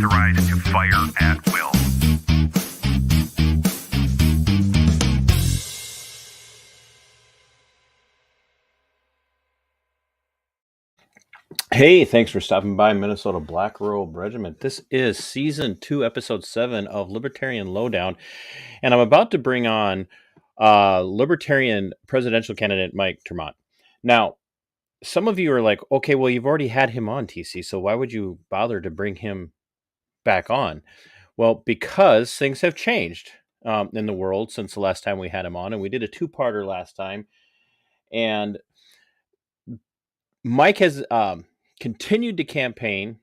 authorized to fire at will. Hey, thanks for stopping by Minnesota Black Robe Regiment. This is Season 2, Episode 7 of Libertarian LowDown, and I'm about to bring on Libertarian presidential candidate Mike Tremont. Now, some of you are like, okay, well, you've already had him on, TC, so why would you bother to bring him back on? Well, because things have changed in the world since the last time we had him on, and we did a two-parter last time, and Mike has continued to campaign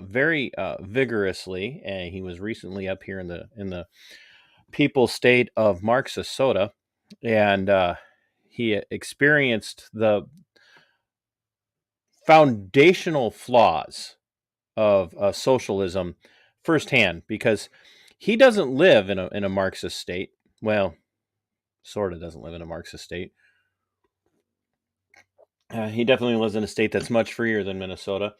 very vigorously, and he was recently up here in the People's State of Marxisota, and he experienced the foundational flaws of socialism firsthand, because he doesn't live in a Marxist state. Well, sort of doesn't live in a Marxist state. He definitely lives in a state that's much freer than Minnesota.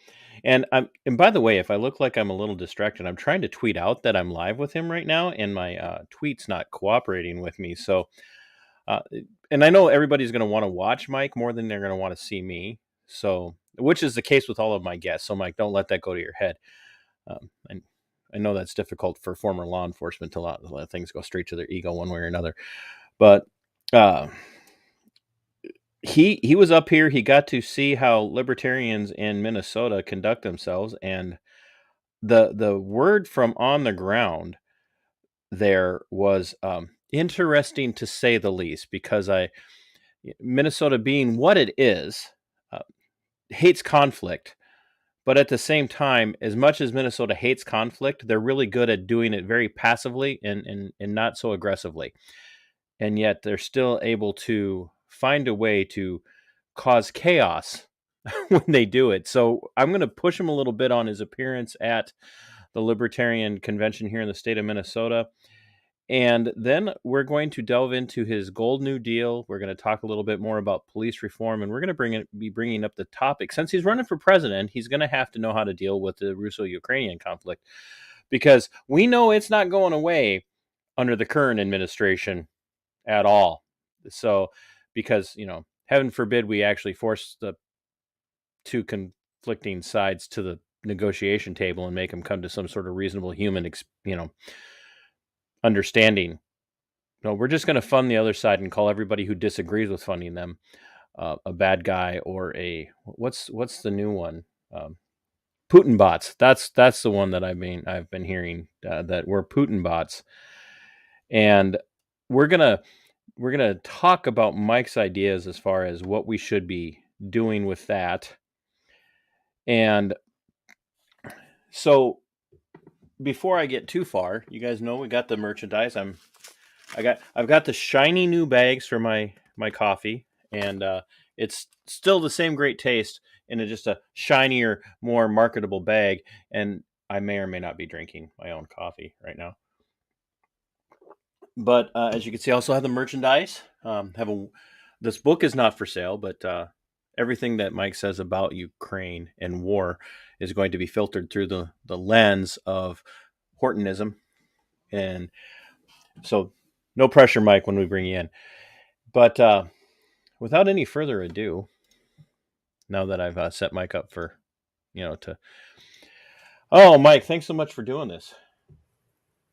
And by the way, if I look like I'm a little distracted, I'm trying to tweet out that I'm live with him right now, and my tweet's not cooperating with me. So, and I know everybody's going to want to watch Mike more than they're going to want to see me. So, which is the case with all of my guests. So, Mike, don't let that go to your head. And I know that's difficult for former law enforcement to let things go straight to their ego one way or another. But he was up here. He got to see how libertarians in Minnesota conduct themselves, and the word from on the ground there was interesting, to say the least, because Minnesota, being what it is, hates conflict. But at the same time, as much as Minnesota hates conflict, they're really good at doing it very passively and not so aggressively. And yet they're still able to find a way to cause chaos when they do it. So I'm going to push him a little bit on his appearance at the Libertarian Convention here in the state of Minnesota. And then we're going to delve into his Gold New Deal. We're going to talk a little bit more about police reform, and we're going to be bringing up the topic. Since he's running for president, he's going to have to know how to deal with the Russo-Ukrainian conflict, because we know it's not going away under the current administration at all. So, because, heaven forbid we actually force the two conflicting sides to the negotiation table and make them come to some sort of reasonable human, understanding. No, we're just going to fund the other side and call everybody who disagrees with funding them a bad guy, or what's the new one? Putin bots. That's the one that I've been hearing, that we're Putin bots. And we're gonna talk about Mike's ideas as far as what we should be doing with that. And so, before I get too far, you guys know we got the merchandise. I've got the shiny new bags for my coffee, and it's still the same great taste in just a shinier, more marketable bag. And I may or may not be drinking my own coffee right now. But as you can see, I also have the merchandise. This book is not for sale, but everything that Mike says about Ukraine and war is going to be filtered through the lens of Hortonism. And so, no pressure, Mike, when we bring you in. But without any further ado, now that I've set Mike up for, Oh, Mike, thanks so much for doing this.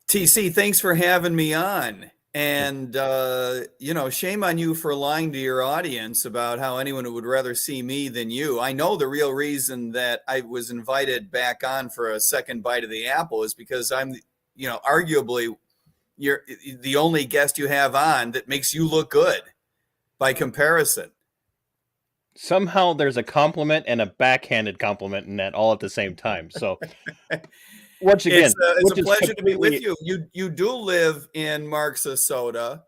TC, thanks for having me on. And, shame on you for lying to your audience about how anyone would rather see me than you. I know the real reason that I was invited back on for a second bite of the apple is because I'm, arguably you're the only guest you have on that makes you look good by comparison. Somehow there's a compliment and a backhanded compliment in that all at the same time. So once again, it's a pleasure to be with you. You do live in Marxisota.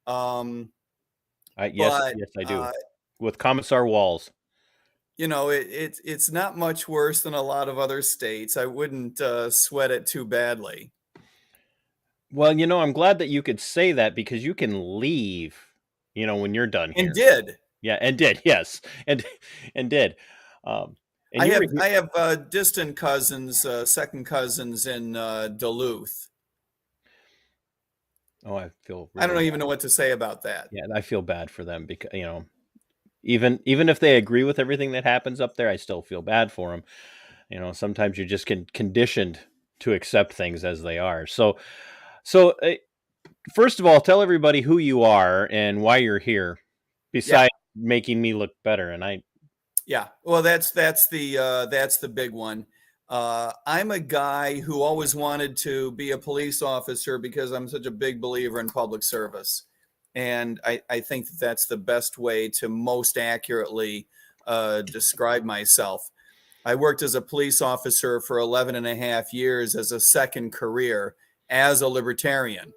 Yes, I do. With Commissar Walls. It's not much worse than a lot of other states. I wouldn't sweat it too badly. Well, I'm glad that you could say that, because you can leave, when you're done here. And did. Yeah, and did, yes. And did. And you were I have distant cousins, second cousins in Duluth. Oh, I feel I really don't bad. even know what to say about that. Yeah, I feel bad for them because, even if they agree with everything that happens up there, I still feel bad for them. Sometimes you're just conditioned to accept things as they are. So first of all, tell everybody who you are and why you're here, Yeah. besides making me look better. And Yeah, well, that's the big one. I'm a guy who always wanted to be a police officer because I'm such a big believer in public service, and I think that that's the best way to most accurately describe myself. I worked as a police officer for 11 and a half years as a second career as a libertarian.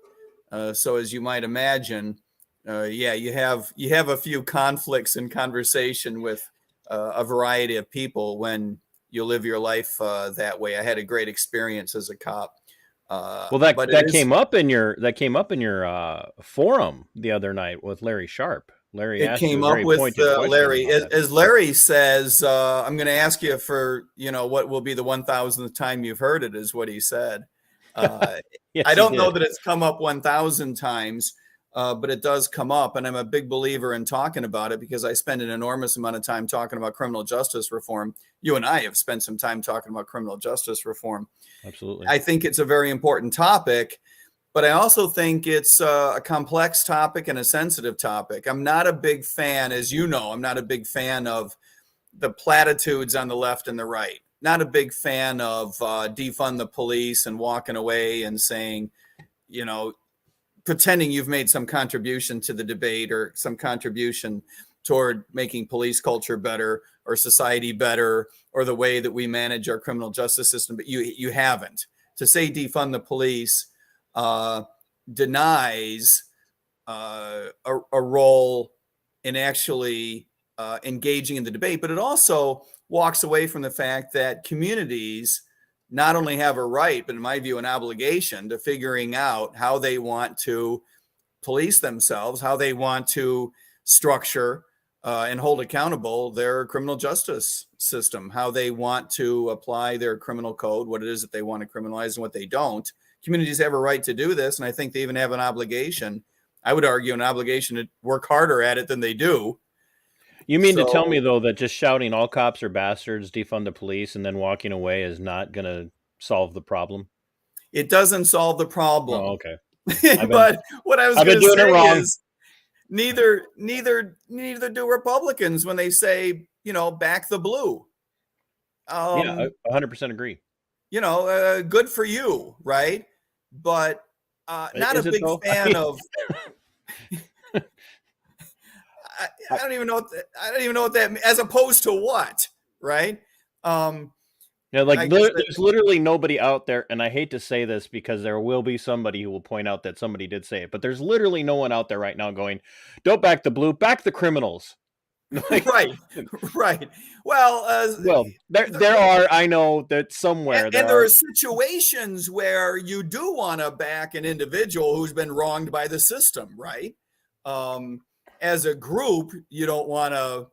So as you might imagine, yeah, you have a few conflicts in conversation with a variety of people when you live your life that way. I had a great experience as a cop. well, But that came up in your forum the other night with Larry Sharp. Larry it asked you came a up very with pointed question Larry. about that. As Larry says, I'm going to ask you for, what will be the 1,000th time you've heard it, is what he said. Yes, I he don't know did. that it's come up 1,000 times, but it does come up. And I'm a big believer in talking about it because I spend an enormous amount of time talking about criminal justice reform. You and I have spent some time talking about criminal justice reform. Absolutely. I think it's a very important topic, but I also think it's a complex topic and a sensitive topic. I'm not a big fan, as you know, I'm not a big fan of the platitudes on the left and the right. Not a big fan of defund the police and walking away and saying, pretending you've made some contribution to the debate or some contribution toward making police culture better or society better or the way that we manage our criminal justice system, but you haven't. To say defund the police denies a role in actually engaging in the debate, but it also walks away from the fact that communities not only have a right, but in my view, an obligation to figuring out how they want to police themselves, how they want to structure and hold accountable their criminal justice system, how they want to apply their criminal code, what it is that they want to criminalize and what they don't. Communities have a right to do this, and I think they even have an obligation. I would argue an obligation to work harder at it than they do. You mean to tell me, though, that just shouting all cops are bastards, defund the police, and then walking away is not going to solve the problem? It doesn't solve the problem. Oh, okay. But what I was I've been going to doing it say wrong. is neither do Republicans when they say, back the blue. Yeah, I 100% agree. Good for you, right? But not Is a it, big though? fan of. I don't even know what that. As opposed to what, right? Yeah, I guess there's literally nobody out there, and I hate to say this because there will be somebody who will point out that somebody did say it, but there's literally no one out there right now going, "Don't back the blue, back the criminals." right. Well, there are. I know that somewhere and there are situations where you do want to back an individual who's been wronged by the system, right? As a group, you don't want to,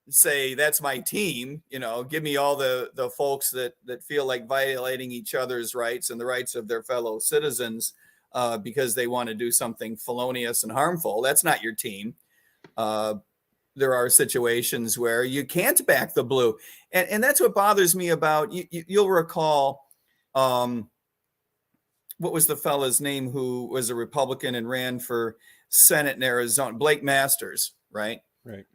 say that's my team. Give me all the folks that feel like violating each other's rights and the rights of their fellow citizens because they want to do something felonious and harmful. That's not your team. There are situations where you can't back the blue. And that's what bothers me about, you'll recall, what was the fella's name who was a Republican and ran for Senate in Arizona? Blake Masters, right? Right.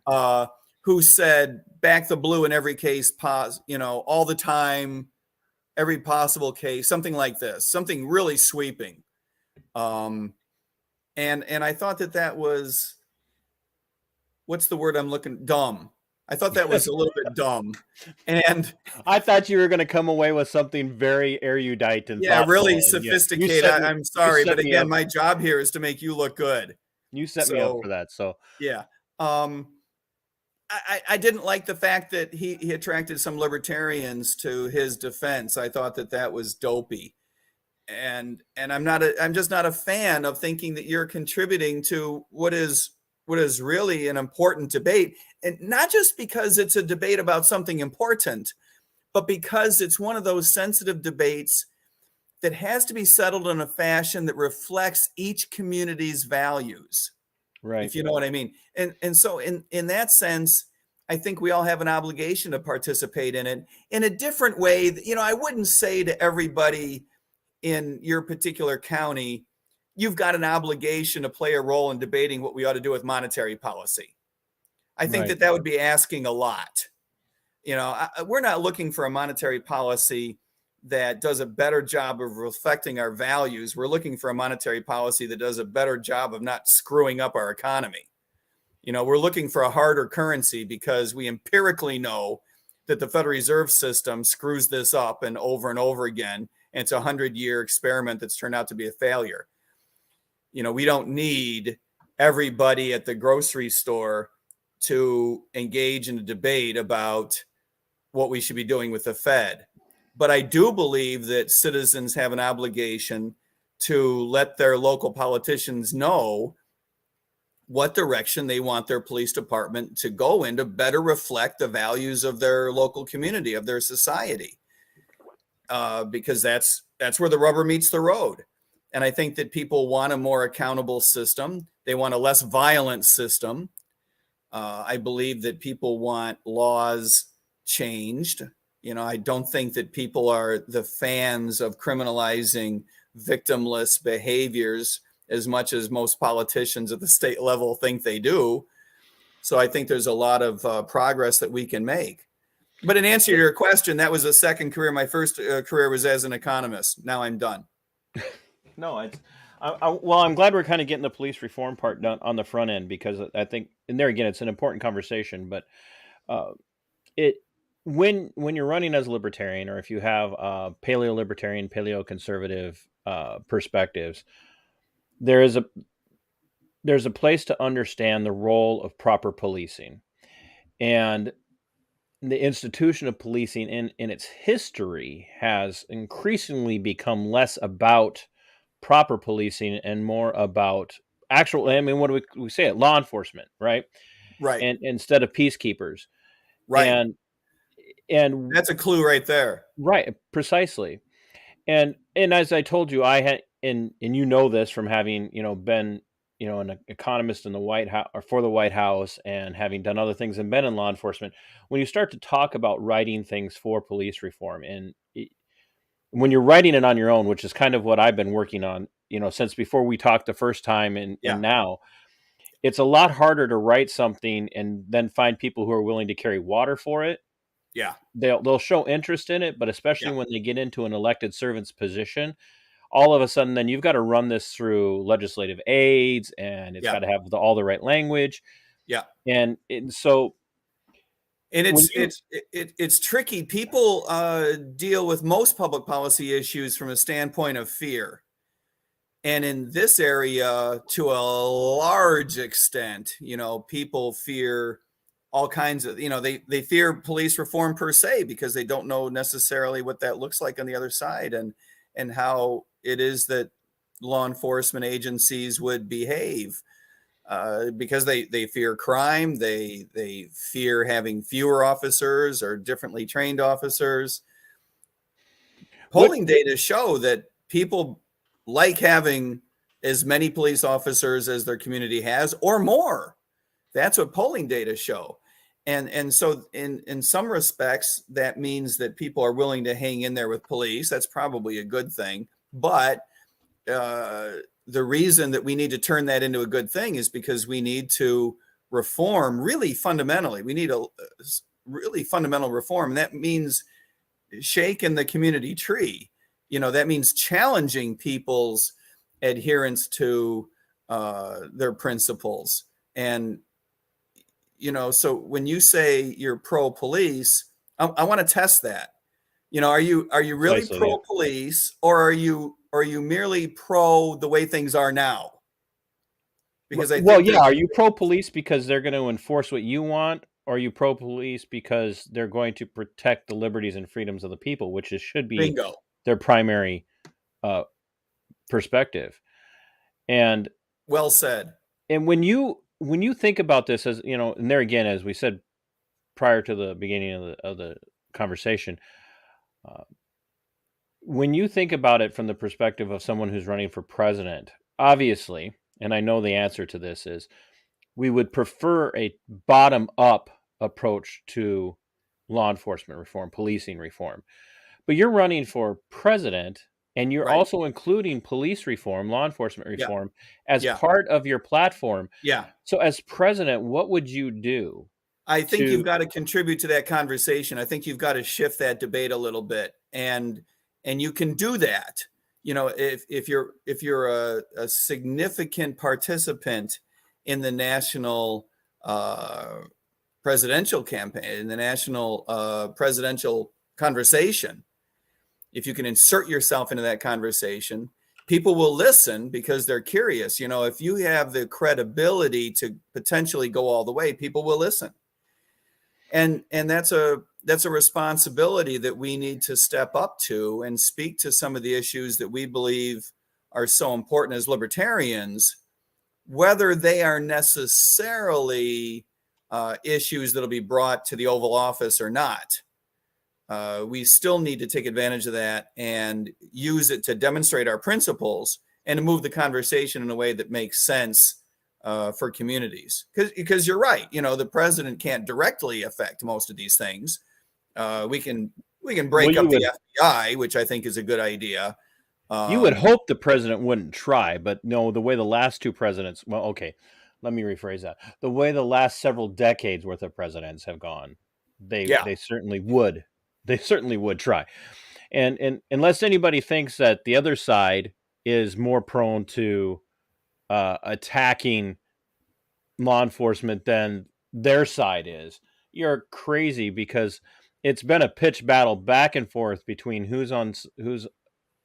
Who said, back the blue in every case, all the time, every possible case, something like this, something really sweeping. And I thought that was, what's the word I'm looking? Dumb. I thought that was a little bit dumb. And I thought you were going to come away with something very erudite and thoughtful. Really sophisticated. I'm sorry, but again, my job here is to make you look good. You set me up for that. So yeah. I didn't like the fact that he attracted some libertarians to his defense. I thought that was dopey. And I'm just not a fan of thinking that you're contributing to what is what is really an important debate, and not just because it's a debate about something important, but because it's one of those sensitive debates that has to be settled in a fashion that reflects each community's values, Right. if you know what I mean. And so in that sense, I think we all have an obligation to participate in it in a different way. You know, I wouldn't say to everybody in your particular county, you've got an obligation to play a role in debating what we ought to do with monetary policy. I think Right. that would be asking a lot. You know, we're not looking for a monetary policy that does a better job of reflecting our values. We're looking for a monetary policy that does a better job of not screwing up our economy. You know, we're looking for a harder currency because we empirically know that the Federal Reserve System screws this up and over again. And it's a 100-year experiment that's turned out to be a failure. You know, we don't need everybody at the grocery store to engage in a debate about what we should be doing with the Fed. But I do believe that citizens have an obligation to let their local politicians know what direction they want their police department to go in to better reflect the values of their local community, of their society, because that's where the rubber meets the road. And I think that people want a more accountable system. They want a less violent system. I believe that people want laws changed. You know, I don't think that people are the fans of criminalizing victimless behaviors as much as most politicians at the state level think they do. So I think there's a lot of progress that we can make. But in answer to your question, that was a second career. My first career was as an economist. Now I'm done. No, well, I'm glad we're kind of getting the police reform part done on the front end, because I think, and there again, it's an important conversation. But it when you're running as a libertarian, or if you have paleo-libertarian, paleo-conservative perspectives, there's a place to understand the role of proper policing, and the institution of policing in its history has increasingly become less about proper policing and more about actual, I mean, what do we say it? Law enforcement, right? Right. And instead of peacekeepers. Right. And That's a clue right there. right, precisely. And as I told you, I had, and you know this from having, been, an economist in the White House, or for the White House, and having done other things and been in law enforcement. When you start to talk about writing things for police reform, and when you're writing it on your own, which is kind of what I've been working on, since before we talked the first time, and now, it's a lot harder to write something and then find people who are willing to carry water for it. Yeah. They'll show interest in it, but especially Yeah. when they get into an elected servant's position, all of a sudden, then you've got to run this through legislative aids, and it's got to have all the right language. Yeah. And so, and it's tricky. People deal with most public policy issues from a standpoint of fear. And in this area, to a large extent, people fear all kinds of, they fear police reform per se, because they don't know necessarily what that looks like on the other side, and how it is that law enforcement agencies would behave, because they fear crime. They fear having fewer officers or differently trained officers. Polling data show that people like having as many police officers as their community has, or more. That's what polling data show. And so in some respects, that means that people are willing to hang in there with police. That's probably a good thing. But the reason that we need to turn that into a good thing is because we need to reform really fundamentally. We need a really fundamental reform. And that means shaking the community tree. That means challenging people's adherence to their principles. And, so when you say you're pro-police, I want to test that. Are you really pro-police, or are you merely pro the way things are now? Because I think are you pro-police because they're going to enforce what you want, or are you pro-police because they're going to protect the liberties and freedoms of the people, which should be bingo. Their primary perspective? And well said. And when you when you think about this, as you know, and there again, as we said prior to the beginning of the conversation, uh, when you think about it from the perspective of someone who's running for president, obviously, and I know the answer to this is we would prefer a bottom up approach to law enforcement reform, policing reform. But you're running for president and you're Right. also including police reform, law enforcement Yeah. reform as Yeah. part of your platform. Yeah. So, as president, what would you do I think you've to? got to contribute to that conversation. I think you've got to shift that debate a little bit, and you can do that. You know, if you're a significant participant in the national presidential campaign, in the national presidential conversation, if you can insert yourself into that conversation, people will listen because they're curious. You know, if you have the credibility to potentially go all the way, people will listen. And that's a responsibility that we need to step up to and speak to some of the issues that we believe are so important as libertarians, whether they are necessarily issues that'll be brought to the Oval Office or not. We still need to take advantage of that and use it to demonstrate our principles and to move the conversation in a way that makes sense for communities. Because you're right, you know, the president can't directly affect most of these things. We can Well, break up the FBI, which I think is a good idea. you would hope the president wouldn't try, but no, the way the last two presidents, well, okay, let me rephrase that. The way the last several decades worth of presidents have gone, Yeah, they certainly would. They certainly would try. And unless anybody thinks that the other side is more prone to attacking law enforcement than their side is, you're crazy because it's been a pitched battle back and forth between who's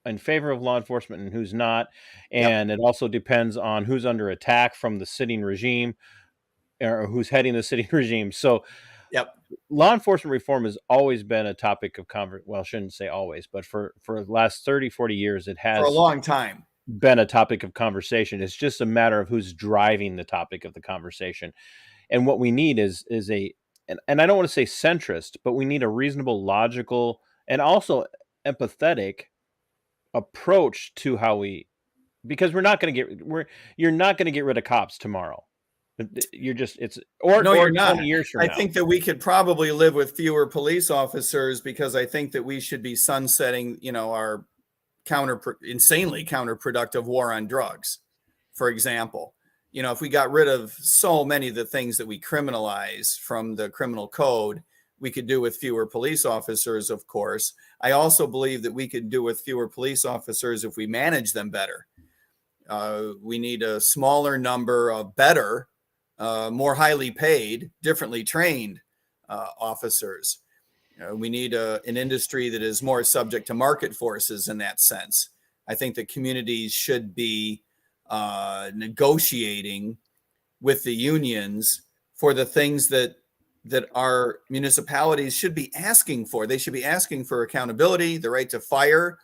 in favor of law enforcement and who's not, yep, and it also depends on who's under attack from the sitting regime or who's heading the sitting regime. So yep. law enforcement reform has always been a topic of well, I shouldn't say always, but for the last 30, 40 years, it For a has long time. been a topic of conversation. It's just a matter of who's driving the topic of the conversation. And what we need is and I don't want to say centrist, but we need a reasonable, logical, and also empathetic approach to how we, because you're not going to get rid of cops tomorrow. You're just it's No, or you're not. 20 years from I now. think that we could probably live with fewer police officers because I think that we should be sunsetting, you know, our insanely counterproductive war on drugs, for example. You know, if we got rid of so many of the things that we criminalize from the criminal code, we could do with fewer police officers, of course. I also believe that we could do with fewer police officers if we manage them better. We need a smaller number of better, more highly paid, differently trained officers. We need an industry that is more subject to market forces in that sense. I think that communities should be negotiating with the unions for the things that our municipalities should be asking for. They should be asking for accountability, the right to fire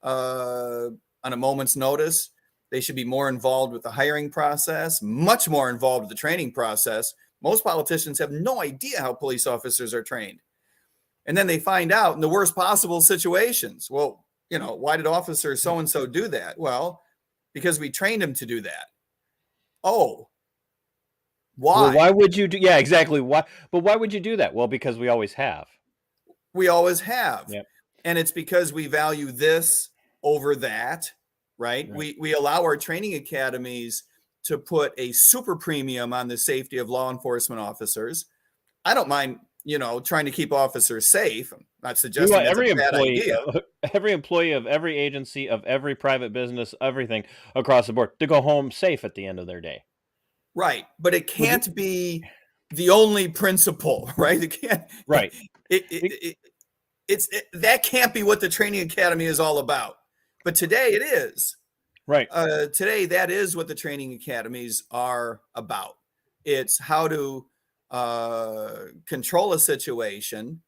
on a moment's notice. They should be more involved with the hiring process, much more involved with the training process. Most politicians have no idea how police officers are trained. And then they find out in the worst possible situations. Well, you know, why did officer so-and-so do that? Well, because we trained him to do that. Oh, why? Well, why would you do? Yeah, exactly. Why? But why would you do that? Well, because we always have. We always have. Yep. And it's because we value this over that, right? We allow our training academies to put a super premium on the safety of law enforcement officers. I don't mind, you know, trying to keep officers safe. I'm not suggesting that's a bad idea. Every employee of every agency, of every private business, everything across the board to go home safe at the end of their day. Right. But it can't be the only principle, right? It can't. Right. That can't be what the training academy is all about. But today it is. Right. Today, that is what the training academies are about. It's how to control a situation,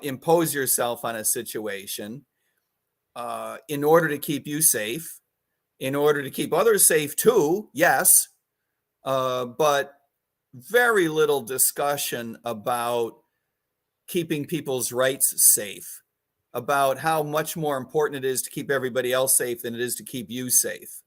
impose yourself on a situation in order to keep you safe, in order to keep others safe too, yes, but very little discussion about keeping people's rights safe, about how much more important it is to keep everybody else safe than it is to keep you safe.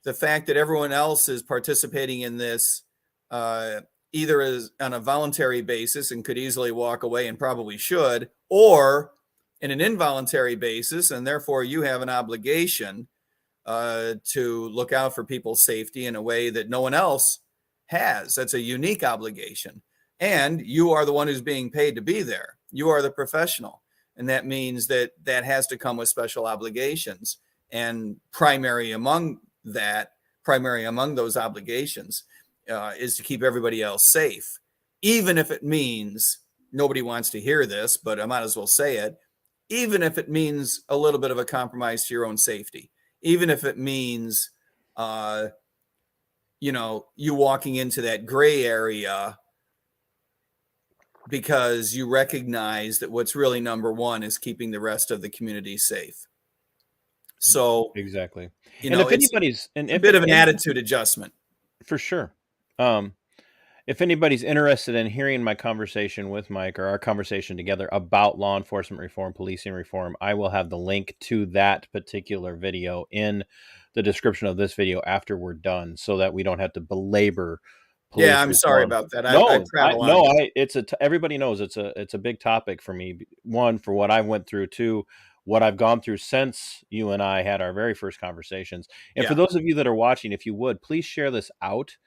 The fact that everyone else is participating in this either as on a voluntary basis and could easily walk away and probably should, or in an involuntary basis, and therefore you have an obligation to look out for people's safety in a way that no one else has. That's a unique obligation. And you are the one who's being paid to be there. You are the professional. And that means that that has to come with special obligations. And primary among those obligations is to keep everybody else safe, even if it means, nobody wants to hear this, but I might as well say it, even if it means a little bit of a compromise to your own safety, even if it means, you walking into that gray area because you recognize that what's really number one is keeping the rest of the community safe. So exactly. And if it's anybody's a bit of an attitude adjustment. For sure. If anybody's interested in hearing my conversation with Mike or our conversation together about law enforcement reform, policing reform, I will have the link to that particular video in the description of this video after we're done, so that we don't have to belabor police Yeah, I'm reform. sorry about that. Everybody knows it's a big topic for me. One, for what I went through. Two, what I've gone through since you and I had our very first conversations. And for those of you that are watching, if you would, please share this out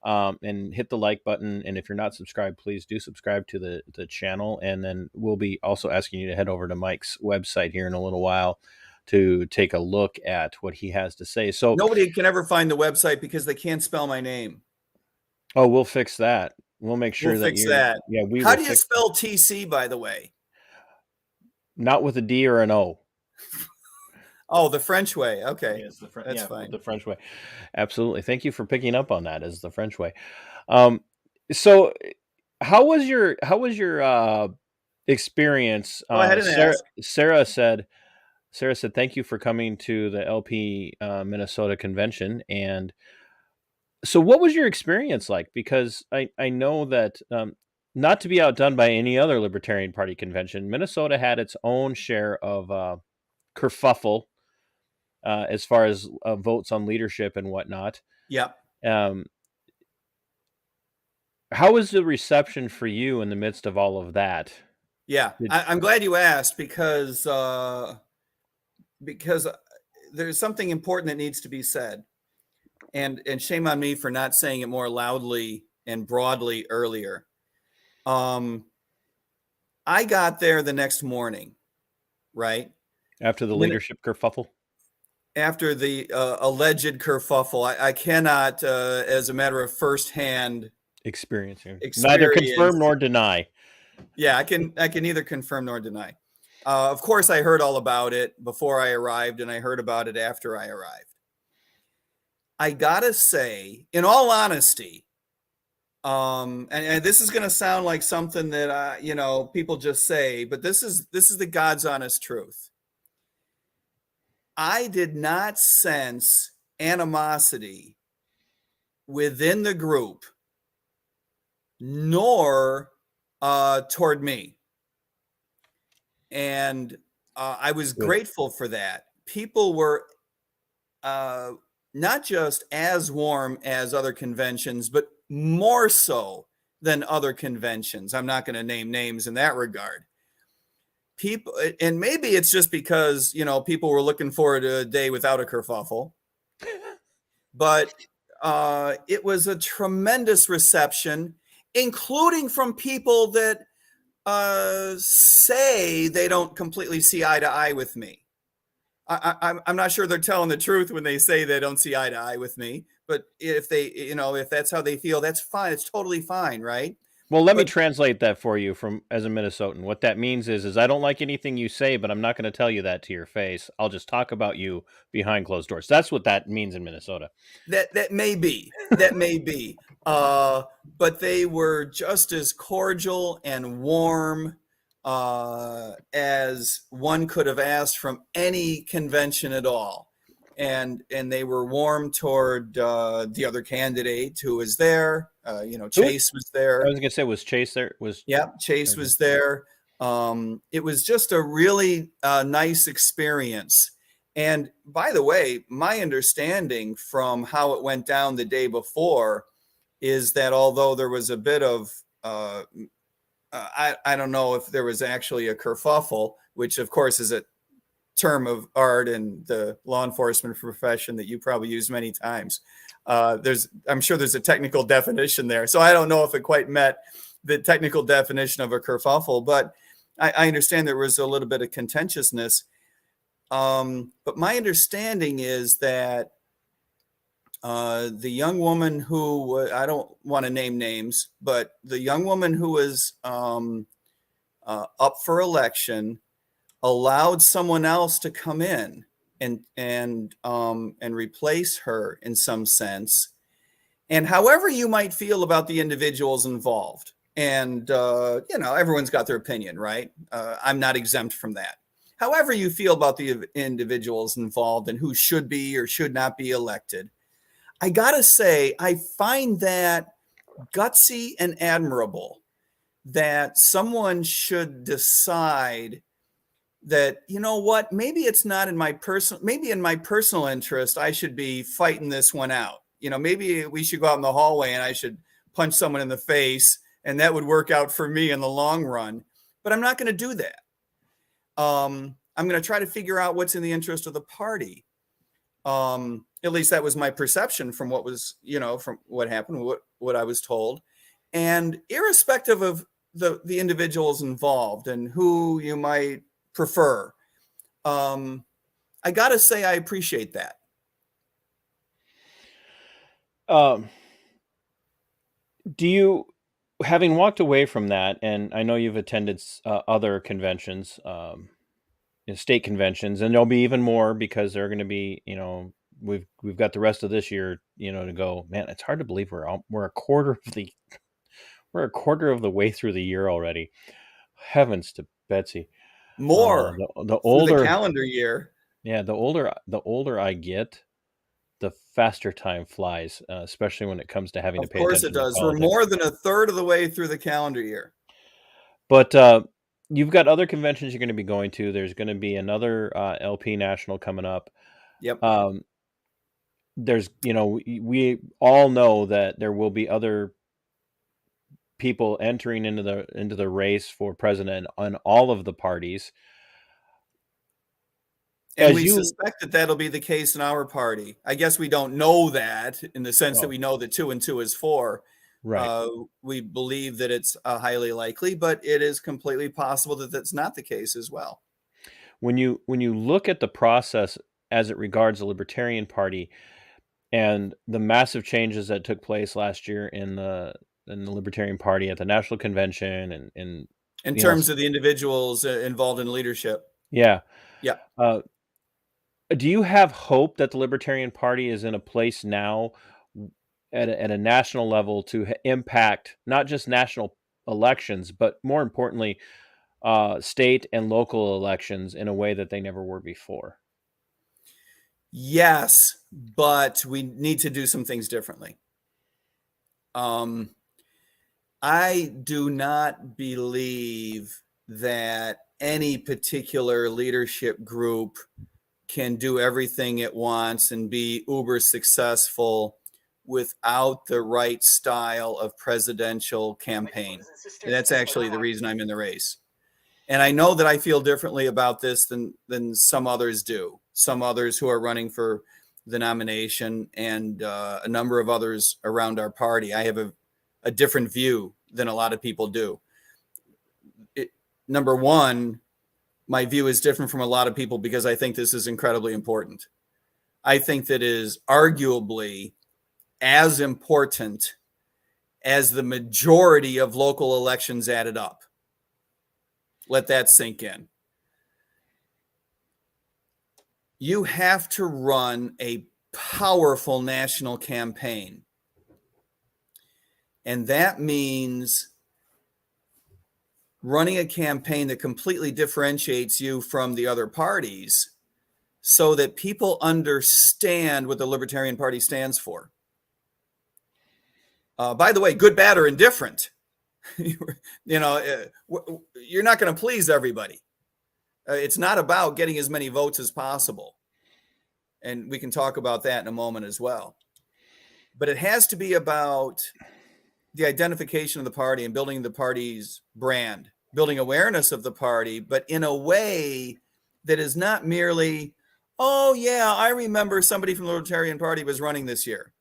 and hit the like button. And if you're not subscribed, please do subscribe to the channel. And then we'll be also asking you to head over to Mike's website here in a little while to take a look at what he has to say. So nobody can ever find the website because they can't spell my name. Oh, we'll fix that. We'll make sure we'll that fix that. Yeah, How do you spell TC, by the way? Not with a D or an O. Oh, the French way. Okay, yes, that's fine. The French way. Absolutely. Thank you for picking up on that. As the French way. So, how was your experience? Go ahead and ask. Sarah said, "Thank you for coming to the LP Minnesota convention." And so, what was your experience like? Because I know that. Not to be outdone by any other Libertarian Party convention, Minnesota had its own share of kerfuffle as far as votes on leadership and whatnot. Yep. How was the reception for you in the midst of all of that? Yeah, I'm glad you asked because there's something important that needs to be said. And shame on me for not saying it more loudly and broadly earlier. I got there the next morning, right? After the leadership kerfuffle? After the alleged kerfuffle. I cannot, as a matter of firsthand experience, neither confirm nor deny. Yeah, I can neither confirm nor deny. Of course, I heard all about it before I arrived, and I heard about it after I arrived. I gotta say, in all honesty, and this is going to sound like something that people just say, but this is the God's honest truth. I did not sense animosity within the group, nor toward me, and I was grateful for that. People were not just as warm as other conventions, but more so than other conventions. I'm not going to name names in that regard. People, and maybe it's just because, people were looking forward to a day without a kerfuffle, but it was a tremendous reception, including from people that say they don't completely see eye to eye with me. I'm not sure they're telling the truth when they say they don't see eye to eye with me, but if they, if that's how they feel, that's fine. It's totally fine, right? Well, let me translate that for you as a Minnesotan. What that means is I don't like anything you say, but I'm not going to tell you that to your face. I'll just talk about you behind closed doors. That's what that means in Minnesota. That may be. That may be. But they were just as cordial and warm as one could have asked from any convention at all. and they were warm toward the other candidate who was there. Chase was I there. was gonna say, was Chase there? Chase was there. It was just a really nice experience. And by the way, my understanding from how it went down the day before is that although there was a bit of, I don't know if there was actually a kerfuffle, which of course is a term of art in the law enforcement profession that you probably use many times. I'm sure there's a technical definition there. So I don't know if it quite met the technical definition of a kerfuffle, but I understand there was a little bit of contentiousness. But my understanding is that the young woman who, I don't want to name names, but the young woman who was up for election allowed someone else to come in and replace her in some sense. And however you might feel about the individuals involved, and everyone's got their opinion, right? I'm not exempt from that. However you feel about the individuals involved and who should be or should not be elected, I gotta say, I find that gutsy and admirable that someone should decide that, you know what, maybe it's not in my personal interest, I should be fighting this one out. Maybe we should go out in the hallway and I should punch someone in the face and that would work out for me in the long run. But I'm not going to do that. I'm going to try to figure out what's in the interest of the party. At least that was my perception from what was, from what happened, what I was told. And irrespective of the individuals involved and who you might prefer, I got to say, I appreciate that. Do you, having walked away from that, and I know you've attended other conventions, state conventions, and there'll be even more because they're going to be, we've got the rest of this year, to go. Man, it's hard to believe we're a quarter of the way through the year already. Heavens to Betsy. More the older the calendar year. Yeah, the older I get, the faster time flies, especially when it comes to having to pay attention. Of course it does. To We're more than a third of the way through the calendar year. But you've got other conventions you're going to be going to. There's going to be another LP National coming up. Yep. There's, we all know that there will be other people entering into the race for president on all of the parties. And we suspect that that'll be the case in our party. I guess we don't know that in the sense that we know that 2 and 2 is 4. Right. We believe that it's highly likely, but it is completely possible that that's not the case as well. When you look at the process as it regards the Libertarian Party and the massive changes that took place last year in the Libertarian Party at the National Convention and in terms of the individuals involved in leadership. Yeah. Yeah. Do you have hope that the Libertarian Party is in a place now at a national level to impact not just national elections, but more importantly, state and local elections in a way that they never were before? Yes, but we need to do some things differently. I do not believe that any particular leadership group can do everything it wants and be uber successful without the right style of presidential campaign. And that's actually the reason I'm in the race. And I know that I feel differently about this than some others do. Some others who are running for the nomination and a number of others around our party. I have a different view than a lot of people do. Number one, my view is different from a lot of people because I think this is incredibly important. I think that is arguably as important as the majority of local elections added up. Let that sink in. You have to run a powerful national campaign. And that means running a campaign that completely differentiates you from the other parties so that people understand what the Libertarian Party stands for. By the way, good, bad, or indifferent. You're not going to please everybody. It's not about getting as many votes as possible. And we can talk about that in a moment as well. But it has to be about the identification of the party and building the party's brand, building awareness of the party, but in a way that is not merely, oh, yeah, I remember somebody from the Libertarian Party was running this year.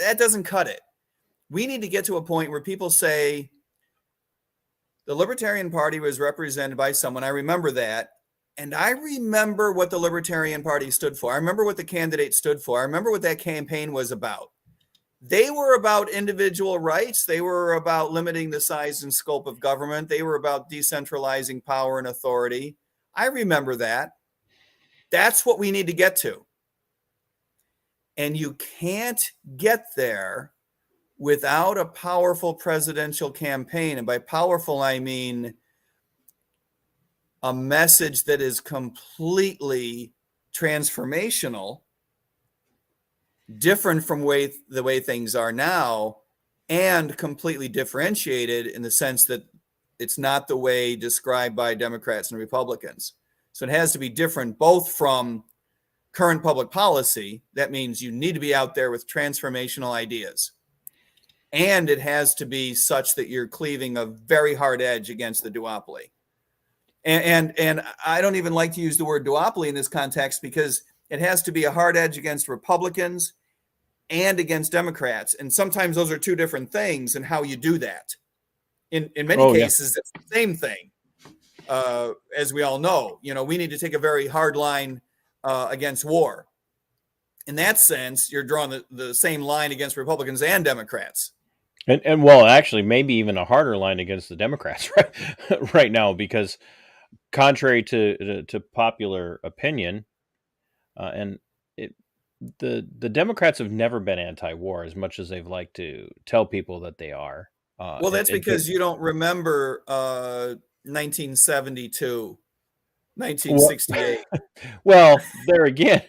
That doesn't cut it. We need to get to a point where people say, the Libertarian Party was represented by someone. I remember that. And I remember what the Libertarian Party stood for. I remember what the candidate stood for. I remember what that campaign was about. They were about individual rights. They were about limiting the size and scope of government. They were about decentralizing power and authority. I remember that. That's what we need to get to. And you can't get there without a powerful presidential campaign. And by powerful, I mean a message that is completely transformational, different from the way things are now, and completely differentiated in the sense that it's not the way described by Democrats and Republicans. So it has to be different both from current public policy. That means you need to be out there with transformational ideas. And it has to be such that you're cleaving a very hard edge against the duopoly. And I don't even like to use the word duopoly in this context because it has to be a hard edge against Republicans and against Democrats. And sometimes those are two different things and how you do that. In many cases, it's the same thing. As we all know, we need to take a very hard line against war. In that sense, you're drawing the same line against Republicans and Democrats. And well, actually, maybe even a harder line against the Democrats right now, because contrary to popular opinion, the Democrats have never been anti-war as much as they've liked to tell people that they are. Well, that's because you don't remember 1972, 1968. Well, there again,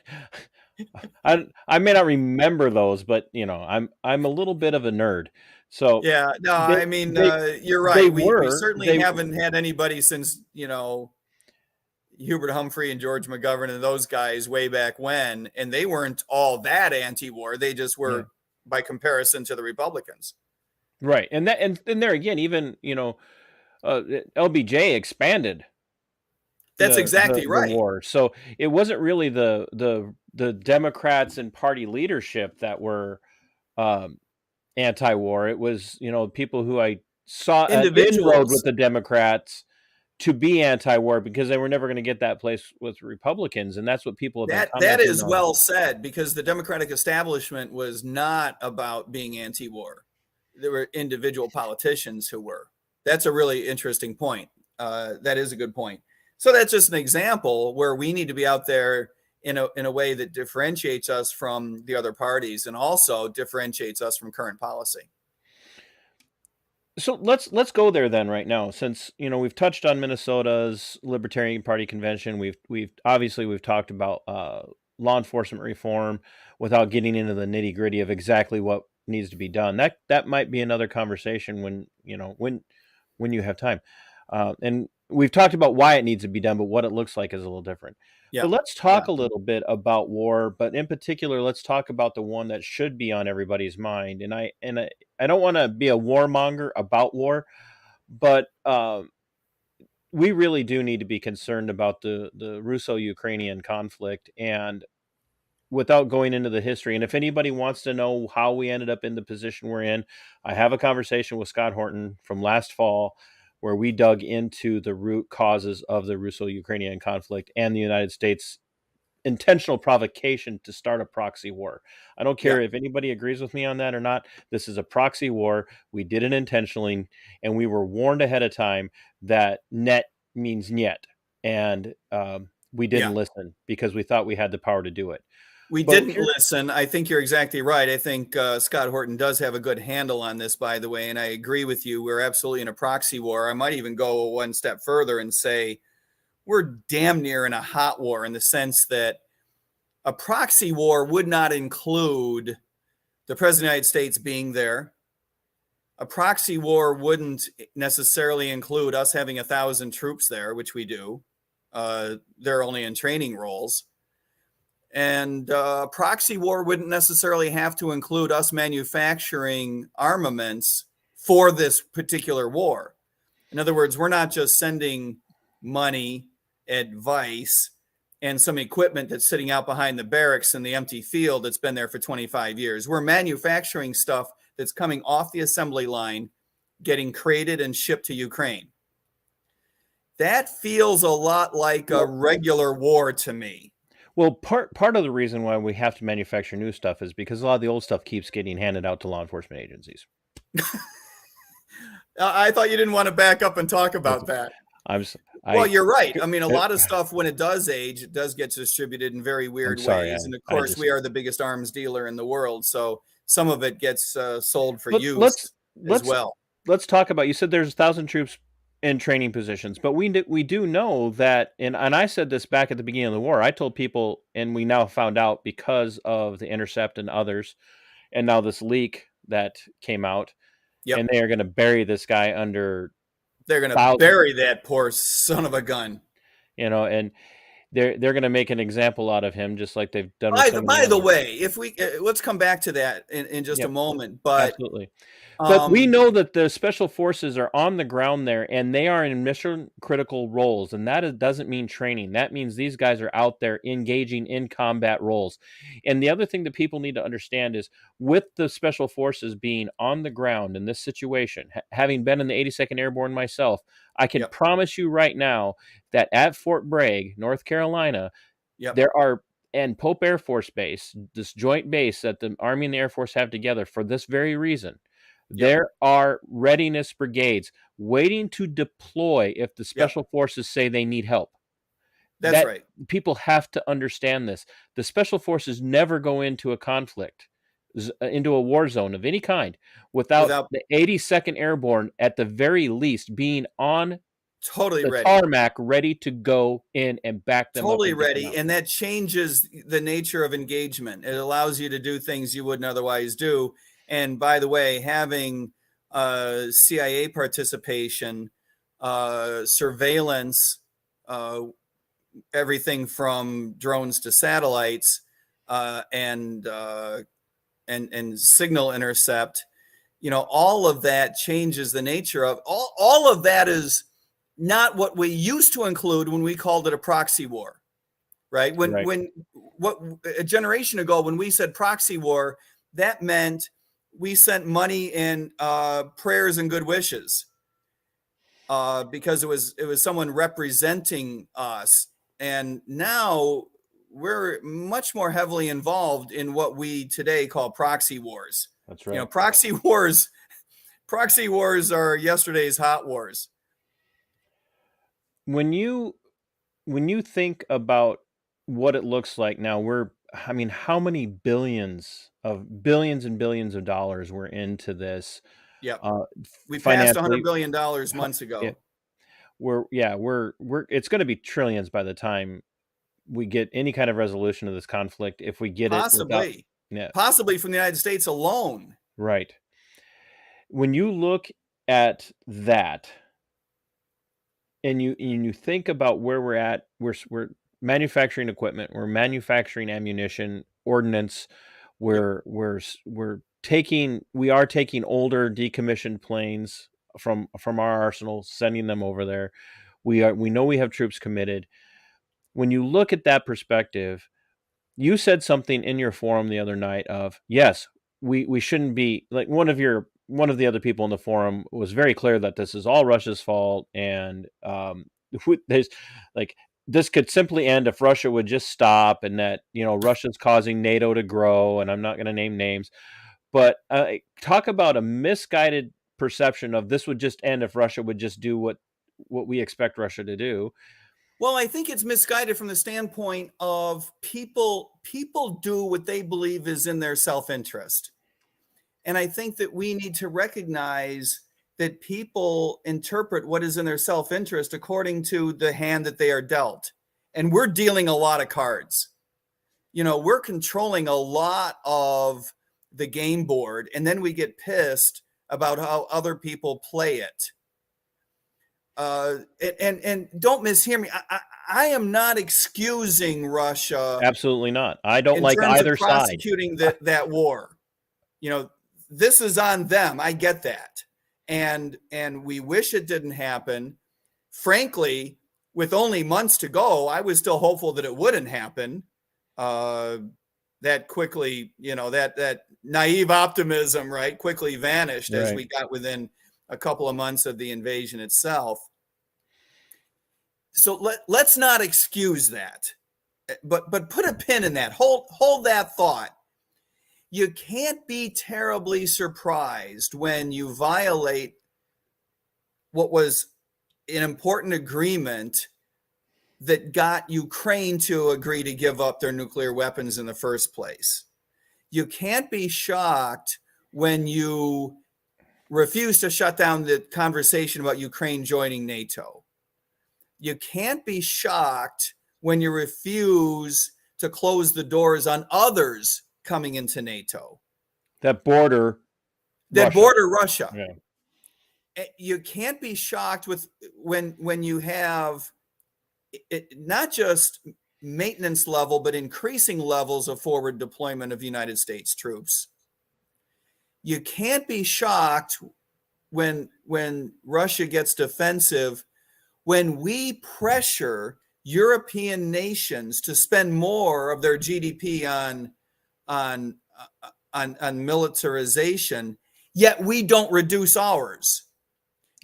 I may not remember those, but I'm a little bit of a nerd. So yeah, no, you're right. We certainly haven't had anybody since Hubert Humphrey and George McGovern and those guys way back when, and they weren't all that anti-war. They just were by comparison to the Republicans. Right. And there again, even, LBJ expanded. That's exactly right. The war. So it wasn't really the Democrats and party leadership that were anti-war. It was, people who I saw inroad with the Democrats to be anti-war because they were never going to get that place with Republicans. And that's what people have been that is well said, because the Democratic establishment was not about being anti-war. There were individual politicians who were. That's a really interesting point. That is a good point. So that's just an example where we need to be out there in a way that differentiates us from the other parties and also differentiates us from current policy. So let's go there then right now, since we've touched on Minnesota's Libertarian Party convention. We've talked about law enforcement reform without getting into the nitty gritty of exactly what needs to be done. That might be another conversation when you have time. And we've talked about why it needs to be done, but what it looks like is a little different. Yeah. So let's talk a little bit about war, but in particular, let's talk about the one that should be on everybody's mind. And I don't want to be a warmonger about war, but we really do need to be concerned about the Russo-Ukrainian conflict, and without going into the history. And if anybody wants to know how we ended up in the position we're in, I have a conversation with Scott Horton from last fall where we dug into the root causes of the Russo-Ukrainian conflict and the United States' intentional provocation to start a proxy war. I don't care if anybody agrees with me on that or not. This is a proxy war. We did it intentionally, and we were warned ahead of time that net means niet. And we didn't listen because we thought we had the power to do it. We didn't listen. I think you're exactly right. I think Scott Horton does have a good handle on this, by the way, and I agree with you. We're absolutely in a proxy war. I might even go one step further and say we're damn near in a hot war, in the sense that A proxy war would not include the President of the United States being there. A proxy war wouldn't necessarily include us having 1,000 troops there, which we do. They're only in training roles. And a proxy war wouldn't necessarily have to include us manufacturing armaments for this particular war. In other words, we're not just sending money, advice, and some equipment that's sitting out behind the barracks in the empty field that's been there for 25 years. We're manufacturing stuff that's coming off the assembly line, getting crated and shipped to Ukraine. That feels a lot like a regular war to me. Well, part of the reason why we have to manufacture new stuff is because a lot of the old stuff keeps getting handed out to law enforcement agencies. I thought you didn't want to back up and talk about that. Well, you're right. I mean, a lot of stuff, when it does age, it does get distributed in very weird ways. And of course, we are the biggest arms dealer in the world. So some of it gets sold for use as well. Let's talk about, you said there's 1,000 troops in training positions, but we do know that, and I said this back at the beginning of the war. I told people, and we now found out because of the Intercept and others, and now this leak that came out, and they are going to bury this guy under. They're going to bury that poor son of a gun. And they're going to make an example out of him, just like they've done. By the way, if we let's come back to that in just a moment, but absolutely. But we know that the special forces are on the ground there, and they are in mission critical roles, and that doesn't mean training. That means these guys are out there engaging in combat roles. And the other thing that people need to understand is, with the special forces being on the ground in this situation, having been in the 82nd Airborne myself, I can promise you right now that at Fort Bragg, North Carolina, there are, and Pope Air Force Base, this joint base that the Army and the Air Force have together for this very reason, there are readiness brigades waiting to deploy if the special forces say they need help. That's right. People have to understand this. The special forces never go into a conflict, into a war zone of any kind, without the 82nd Airborne at the very least being on the tarmac, ready to go in and back them up. Totally ready. And that changes the nature of engagement. It allows you to do things you wouldn't otherwise do. And by the way, having CIA participation, surveillance, everything from drones to satellites, and signal intercept, all of that changes the nature of all of that. Is not what we used to include when we called it a proxy war, right? When a generation ago, when we said proxy war, that meant we sent money and prayers and good wishes because it was someone representing us. And now we're much more heavily involved in what we today call proxy wars. That's right. Proxy wars are yesterday's hot wars. When you think about what it looks like now, how many billions and billions of dollars were into this? We passed $100 billion months ago. It's going to be trillions by the time we get any kind of resolution of this conflict. If we get possibly from the United States alone. Right. When you look at that, and you think about where we're at, we're manufacturing equipment, we're manufacturing ammunition, ordnance, we are taking older decommissioned planes from our arsenal, sending them over there. We know we have troops committed. When you look at that perspective, you said something in your forum the other night of, yes, we shouldn't be, like, one of the other people in the forum was very clear that this is all Russia's fault, and this could simply end if Russia would just stop, and that Russia's causing NATO to grow, and I'm not going to name names, but talk about a misguided perception of this would just end if Russia would just do what we expect Russia to do. Well, I think it's misguided from the standpoint of people do what they believe is in their self-interest. And I think that we need to recognize that people interpret what is in their self-interest according to the hand that they are dealt. And we're dealing a lot of cards. we're controlling a lot of the game board, and then we get pissed about how other people play it. And don't mishear me. I am not excusing Russia. Absolutely not. I don't in like terms either of side. prosecuting that war. This is on them. I get that. And we wish it didn't happen. Frankly, with only months to go, I was still hopeful that it wouldn't happen that quickly. That naive optimism, right, quickly vanished as we got within a couple of months of the invasion itself. So let's not excuse that, but put a pin in that. Hold that thought. You can't be terribly surprised when you violate what was an important agreement that got Ukraine to agree to give up their nuclear weapons in the first place. You can't be shocked when you refuse to shut down the conversation about Ukraine joining NATO. You can't be shocked when you refuse to close the doors on others coming into NATO. That border Russia. Yeah. You can't be shocked with when you have not just maintenance level, but increasing levels of forward deployment of United States troops. You can't be shocked when Russia gets defensive, when we pressure European nations to spend more of their GDP on militarization, yet we don't reduce ours.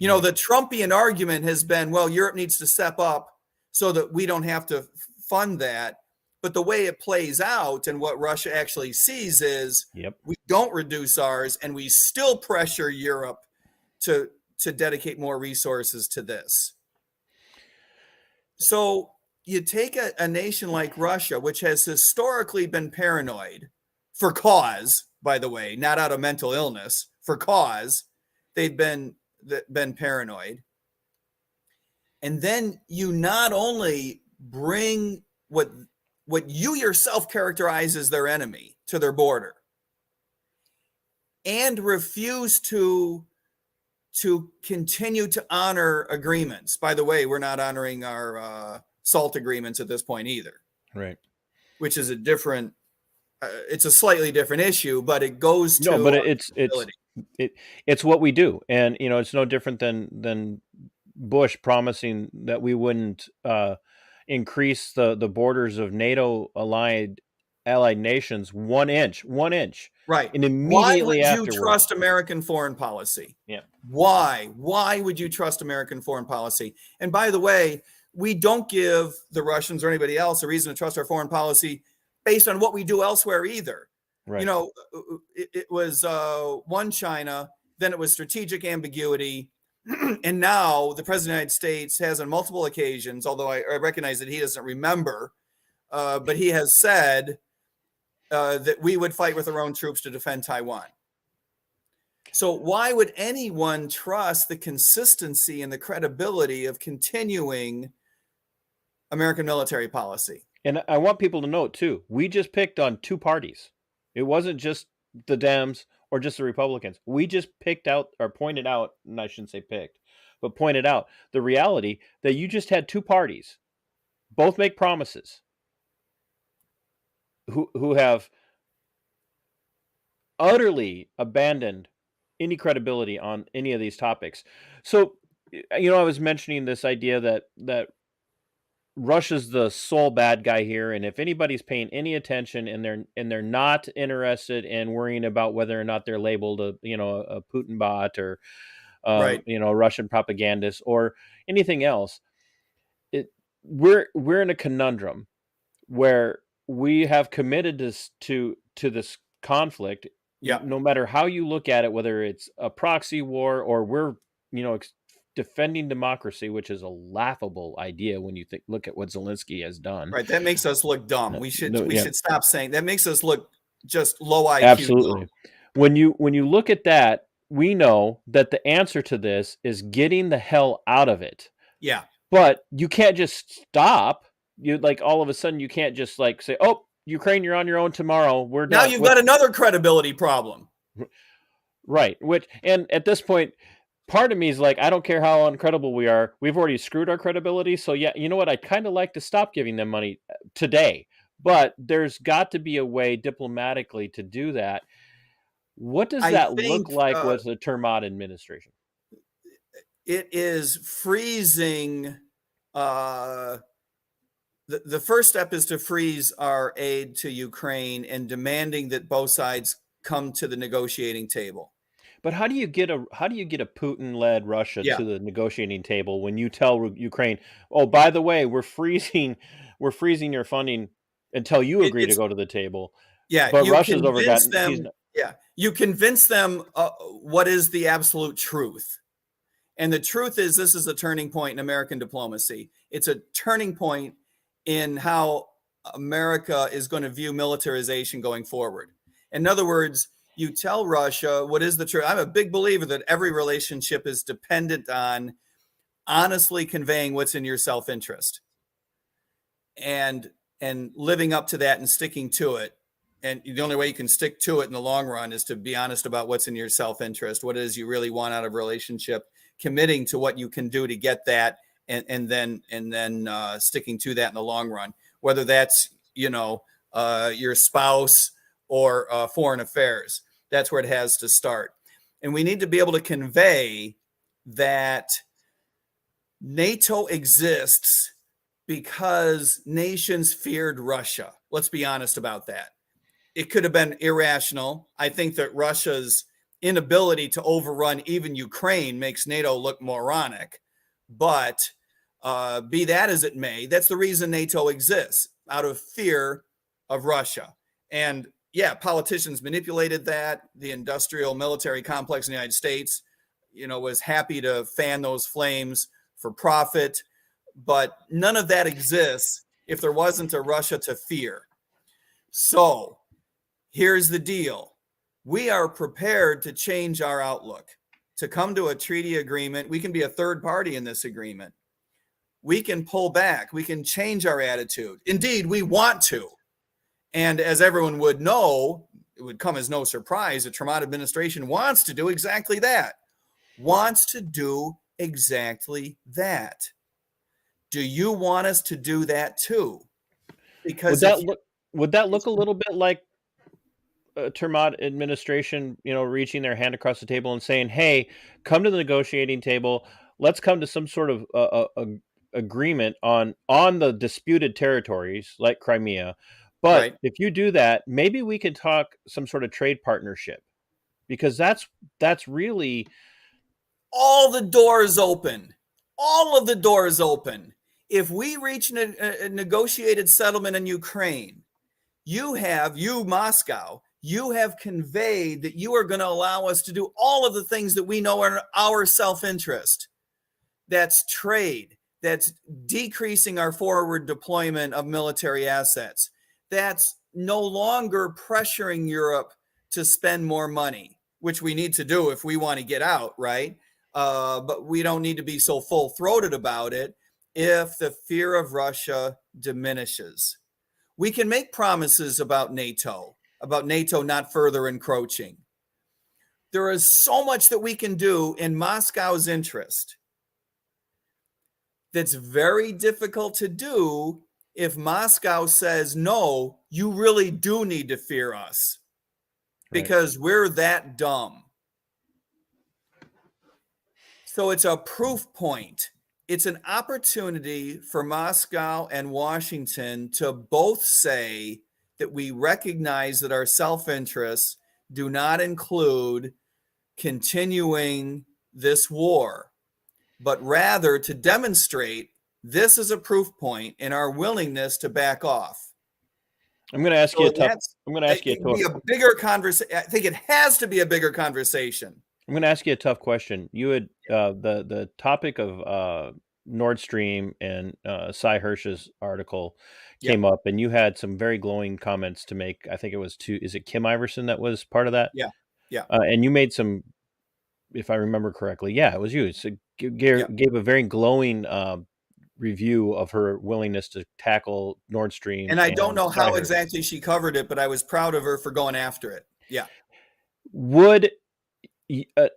The Trumpian argument has been, well, Europe needs to step up so that we don't have to fund that. But the way it plays out and what Russia actually sees is we don't reduce ours, and we still pressure Europe to dedicate more resources to this. So you take a nation like Russia, which has historically been paranoid for cause, by the way, not out of mental illness, for cause. They've been paranoid. And then you not only bring what you yourself characterize as their enemy to their border, and refuse to continue to honor agreements. By the way, we're not honoring our SALT agreements at this point either. Right. Which is a different, it's a slightly different issue, but it goes to. No, but it's what we do. And, it's no different than Bush promising that we wouldn't increase the borders of NATO allied nations 1 inch. Right. And immediately why would afterwards, you trust American foreign policy? Yeah. Why would you trust American foreign policy? And by the way, we don't give the Russians or anybody else a reason to trust our foreign policy based on what we do elsewhere either. Right. It was one China, then it was strategic ambiguity. And now the President of the United States has on multiple occasions, although I recognize that he doesn't remember, but he has said that we would fight with our own troops to defend Taiwan. So why would anyone trust the consistency and the credibility of continuing American military policy? And I want people to note, too, we just picked on two parties. It wasn't just the Dems or just the Republicans. We just picked out, or pointed out, and I shouldn't say picked, but pointed out the reality that you just had two parties, both make promises, who have utterly abandoned any credibility on any of these topics. So, I was mentioning this idea that Russia's the sole bad guy here, and if anybody's paying any attention and they're not interested in worrying about whether or not they're labeled a Putin bot or right. A Russian propagandist or anything else, we're in a conundrum where we have committed to this conflict. Yeah. No matter how you look at it, whether it's a proxy war or we're defending democracy, which is a laughable idea when you look at what Zelensky has done. Right, that makes us look dumb. We should stop saying that. Makes us look just low IQ. Absolutely. Low. When you look at that, we know that the answer to this is getting the hell out of it. Yeah. But you can't just stop. You all of a sudden you can't just say, "Oh, Ukraine, you're on your own tomorrow. We're Now done. you've got another credibility problem. Right. And at this point, part of me is like, I don't care how incredible we are. We've already screwed our credibility. So yeah, you know what? I'd kind of like to stop giving them money today. But there's got to be a way diplomatically to do that. What does I that look think like with the Maat administration? it is freezing. The first step is to freeze our aid to Ukraine and demanding that both sides come to the negotiating table. But how do you get a Putin-led Russia Yeah. to the negotiating table when you tell Ukraine, "Oh, by the way, we're freezing your funding until you agree to go to the table." Yeah, But you Russia's convince overgotten. them. Yeah, you convince them what is the absolute truth. And the truth is, this is a turning point in American diplomacy. It's a turning point in how America is going to view militarization going forward. In other words, you tell Russia what is the truth. I'm a big believer that every relationship is dependent on honestly conveying what's in your self-interest and living up to that and sticking to it. And the only way you can stick to it in the long run is to be honest about what's in your self-interest, what it is you really want out of a relationship, committing to what you can do to get that, and then sticking to that in the long run, whether that's your spouse or foreign affairs. That's where it has to start. And we need to be able to convey that NATO exists because nations feared Russia. Let's be honest about that. It could have been irrational. I think that Russia's inability to overrun even Ukraine makes NATO look moronic. But be that as it may, that's the reason NATO exists, out of fear of Russia. And yeah, politicians manipulated that. The industrial military complex in the United States, was happy to fan those flames for profit. But none of that exists if there wasn't a Russia to fear. So here's the deal. We are prepared to change our outlook, to come to a treaty agreement. We can be a third party in this agreement. We can pull back. We can change our attitude. Indeed, we want to. And as everyone would know, it would come as no surprise, the Trump administration wants to do exactly that. Do you want us to do that too? Because would that look a little bit like Trump administration, reaching their hand across the table and saying, "Hey, come to the negotiating table. Let's come to some sort of agreement on the disputed territories like Crimea. But right. If you do that, maybe we can talk some sort of trade partnership, because that's really all the doors open. All of the doors open. If we reach a negotiated settlement in Ukraine, you, Moscow, you have conveyed that you are going to allow us to do all of the things that we know are our self-interest. That's trade. That's decreasing our forward deployment of military assets. That's no longer pressuring Europe to spend more money, which we need to do if we want to get out, right? But we don't need to be so full-throated about it if the fear of Russia diminishes. We can make promises about NATO not further encroaching. There is so much that we can do in Moscow's interest that's very difficult to do if Moscow says, no, you really do need to fear us because we're that dumb. So it's a proof point. It's an opportunity for Moscow and Washington to both say that we recognize that our self-interests do not include continuing this war, but rather to demonstrate this is a proof point in our willingness to back off. I'm going to ask you a tough. Bigger conversation. I think it has to be a bigger conversation. I'm going to ask you a tough question. You had the topic of Nord Stream and Cy Hirsch's article came up, and you had some very glowing comments to make. I think it was is it Kim Iverson that was part of that? Yeah. And you made some, if I remember correctly, it was you. So gave a very glowing review of her willingness to tackle Nord Stream. And I don't know how Cyber. exactly she covered it, but I was proud of her for going after it. Yeah. Would an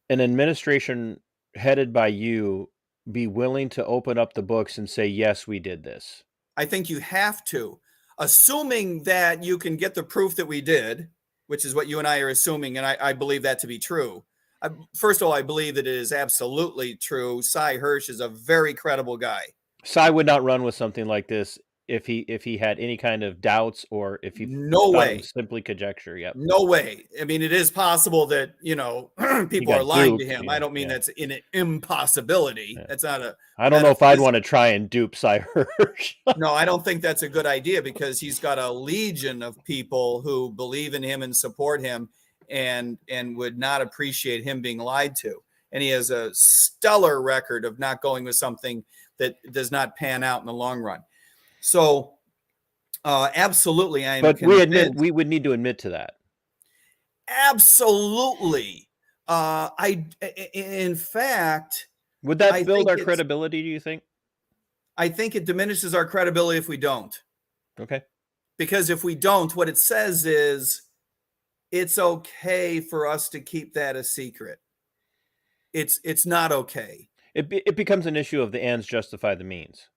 administration headed by you be willing to open up the books and say, yes, we did this? I think you have to, assuming that you can get the proof that we did, which is what you and I are assuming, and I believe that to be true. First of all, I believe that it is absolutely true. Cy Hirsch is a very credible guy. Cy would not run with something like this if he had any kind of doubts, or if he No thought way. it was simply conjecture. Yep. No way. I mean, it is possible that, people are lying to him. Yeah, I don't mean that's an impossibility. Yeah. That's not a. I don't know if I'd want to try and dupe Cy Hirsch. No, I don't think that's a good idea, because he's got a legion of people who believe in him and support him, and would not appreciate him being lied to. And he has a stellar record of not going with something that does not pan out in the long run. So absolutely, I am. But we would need to admit to that. Absolutely. In fact, would that build our credibility, do you think? I think it diminishes our credibility if we don't. Okay. Because if we don't, what it says is it's okay for us to keep that a secret. It's not okay. It becomes an issue of the ends justify the means.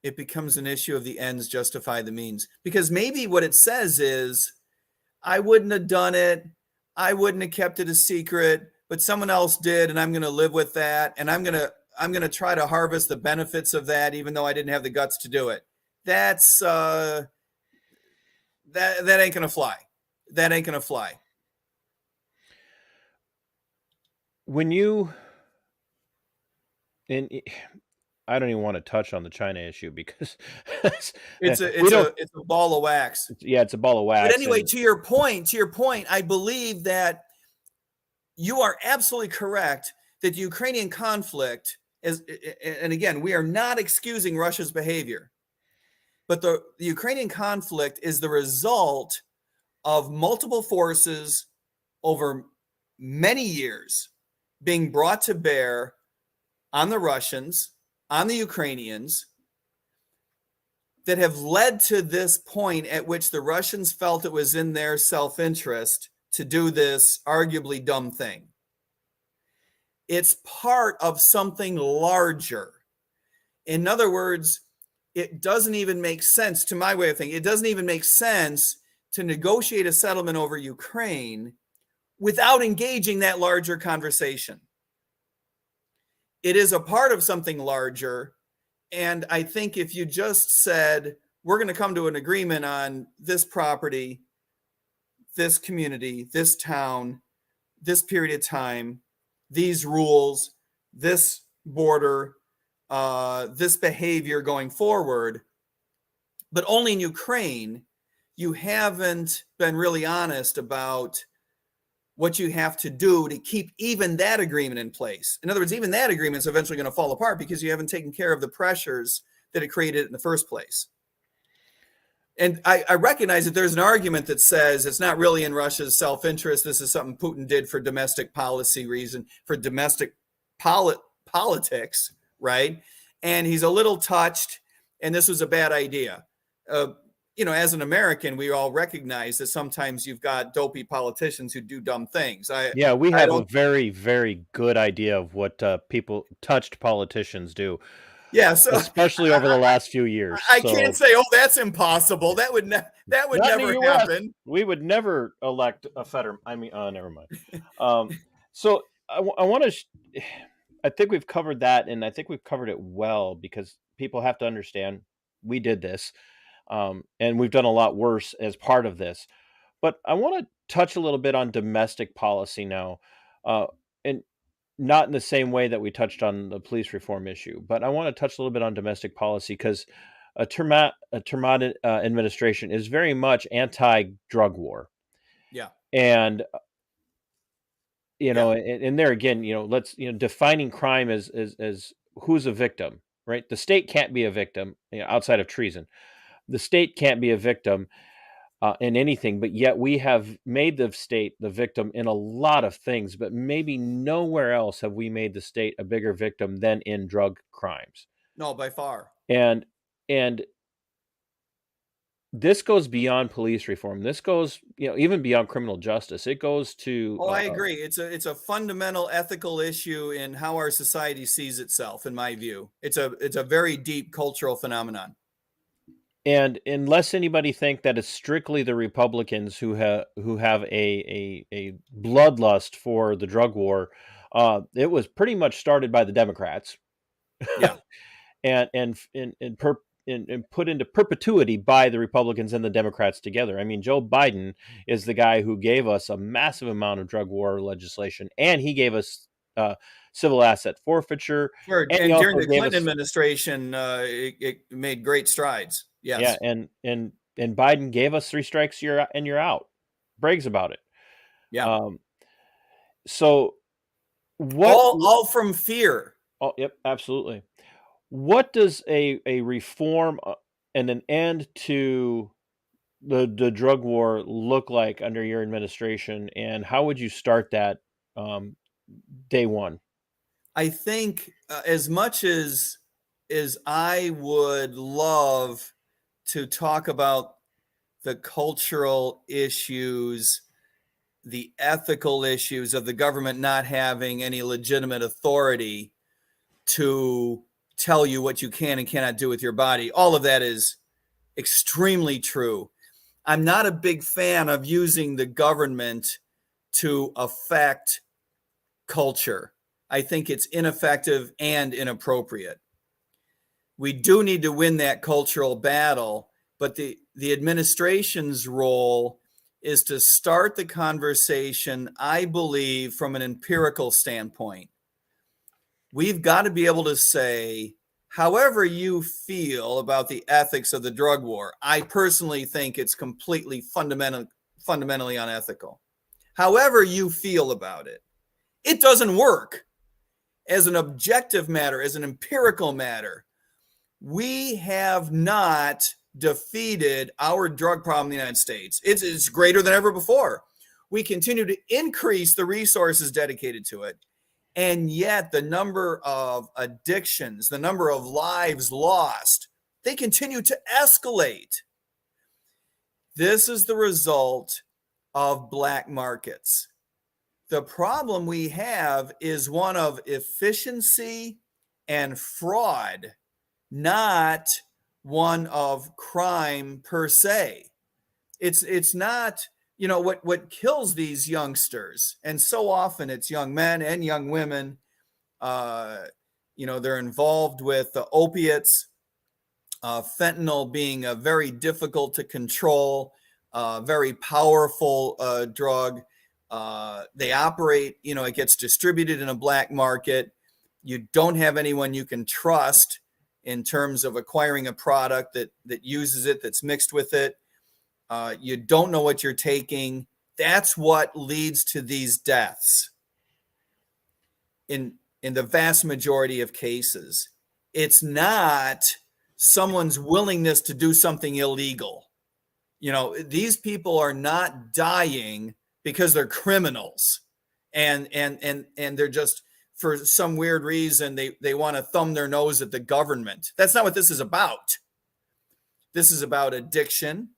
It becomes an issue of the ends justify the means. Because maybe what it says is, I wouldn't have done it. I wouldn't have kept it a secret, but someone else did, and I'm going to live with that. And I'm going to try to harvest the benefits of that, even though I didn't have the guts to do it. That's that ain't going to fly. That ain't going to fly. When you, and I don't even want to touch on the China issue, because it's a ball of wax. Yeah, it's a ball of wax. But anyway, to your point, I believe that you are absolutely correct that the Ukrainian conflict is, and again, we are not excusing Russia's behavior, but the Ukrainian conflict is the result of multiple forces over many years being brought to bear on the Russians, on the Ukrainians, that have led to this point at which the Russians felt it was in their self-interest to do this arguably dumb thing. It's part of something larger. In other words, it doesn't even make sense, to my way of thinking, it doesn't even make sense to negotiate a settlement over Ukraine without engaging that larger conversation. It is a part of something larger. And I think if you just said, we're going to come to an agreement on this property, this community, this town, this period of time, these rules, this border, this behavior going forward, but only in Ukraine, you haven't been really honest about what you have to do to keep even that agreement in place. In other words, even that agreement is eventually going to fall apart because you haven't taken care of the pressures that it created in the first place. And I recognize that there's an argument that says it's not really in Russia's self-interest. This is something Putin did for domestic policy reason, for domestic politics, right? And he's a little touched, and this was a bad idea. As an American, we all recognize that sometimes you've got dopey politicians who do dumb things. We have a very, very good idea of what touched politicians do. Yeah, so especially over the last few years. I can't say, "Oh, that's impossible." That would never happen. We would never elect a Fetterman. I mean, never mind. So I want to. I think we've covered that, and I think we've covered it well, because people have to understand we did this. And we've done a lot worse as part of this. But I want to touch a little bit on domestic policy now, and not in the same way that we touched on the police reform issue. But I want to touch a little bit on domestic policy, because a Maat administration is very much anti-drug war. Yeah. And and there again, let's defining crime as who's a victim, right? The state can't be a victim outside of treason. The state can't be a victim in anything, but yet we have made the state the victim in a lot of things, but maybe nowhere else have we made the state a bigger victim than in drug crimes. No, by far. And and this goes beyond police reform. This goes, even beyond criminal justice. It goes to Oh, I agree. It's a fundamental ethical issue in how our society sees itself, in my view. It's a very deep cultural phenomenon. and unless anybody think that it's strictly the Republicans who have a bloodlust for the drug war, it was pretty much started by the Democrats. Yeah. And put into perpetuity by the Republicans and the Democrats together. I mean, Joe Biden is the guy who gave us a massive amount of drug war legislation, and he gave us civil asset forfeiture, Sure. and he And during also the gave Clinton us, administration, it made great strides. yeah, Yes. and Biden gave us three strikes, you're out. Brags about it. Yeah. Um, so what? All from fear. Oh, yep, absolutely. What does a reform and an end to the drug war look like under your administration, and how would you start that um, day one? I think as much as I would love to talk about the cultural issues, the ethical issues of the government not having any legitimate authority to tell you what you can and cannot do with your body, all of that is extremely true. I'm not a big fan of using the government to affect culture. I think it's ineffective and inappropriate. We do need to win that cultural battle, but the administration's role is to start the conversation, I believe, from an empirical standpoint. We've got to be able to say, however you feel about the ethics of the drug war, I personally think it's completely fundamentally unethical. However you feel about it, it doesn't work as an objective matter, as an empirical matter. We have not defeated our drug problem in the United States. It's greater than ever before. We continue to increase the resources dedicated to it. And yet the number of addictions, the number of lives lost, they continue to escalate. This is the result of black markets. The problem we have is one of efficiency and fraud, not one of crime per se. It's not, what kills these youngsters, and so often it's young men and young women. They're involved with the opiates, fentanyl being a very difficult to control, very powerful drug. They operate, it gets distributed in a black market. You don't have anyone you can trust in terms of acquiring a product that uses it, that's mixed with it. You don't know what you're taking. That's what leads to these deaths. In the vast majority of cases, it's not someone's willingness to do something illegal. These people are not dying because they're criminals and they're just, for some weird reason, they want to thumb their nose at the government. That's not what this is about. This is about addiction.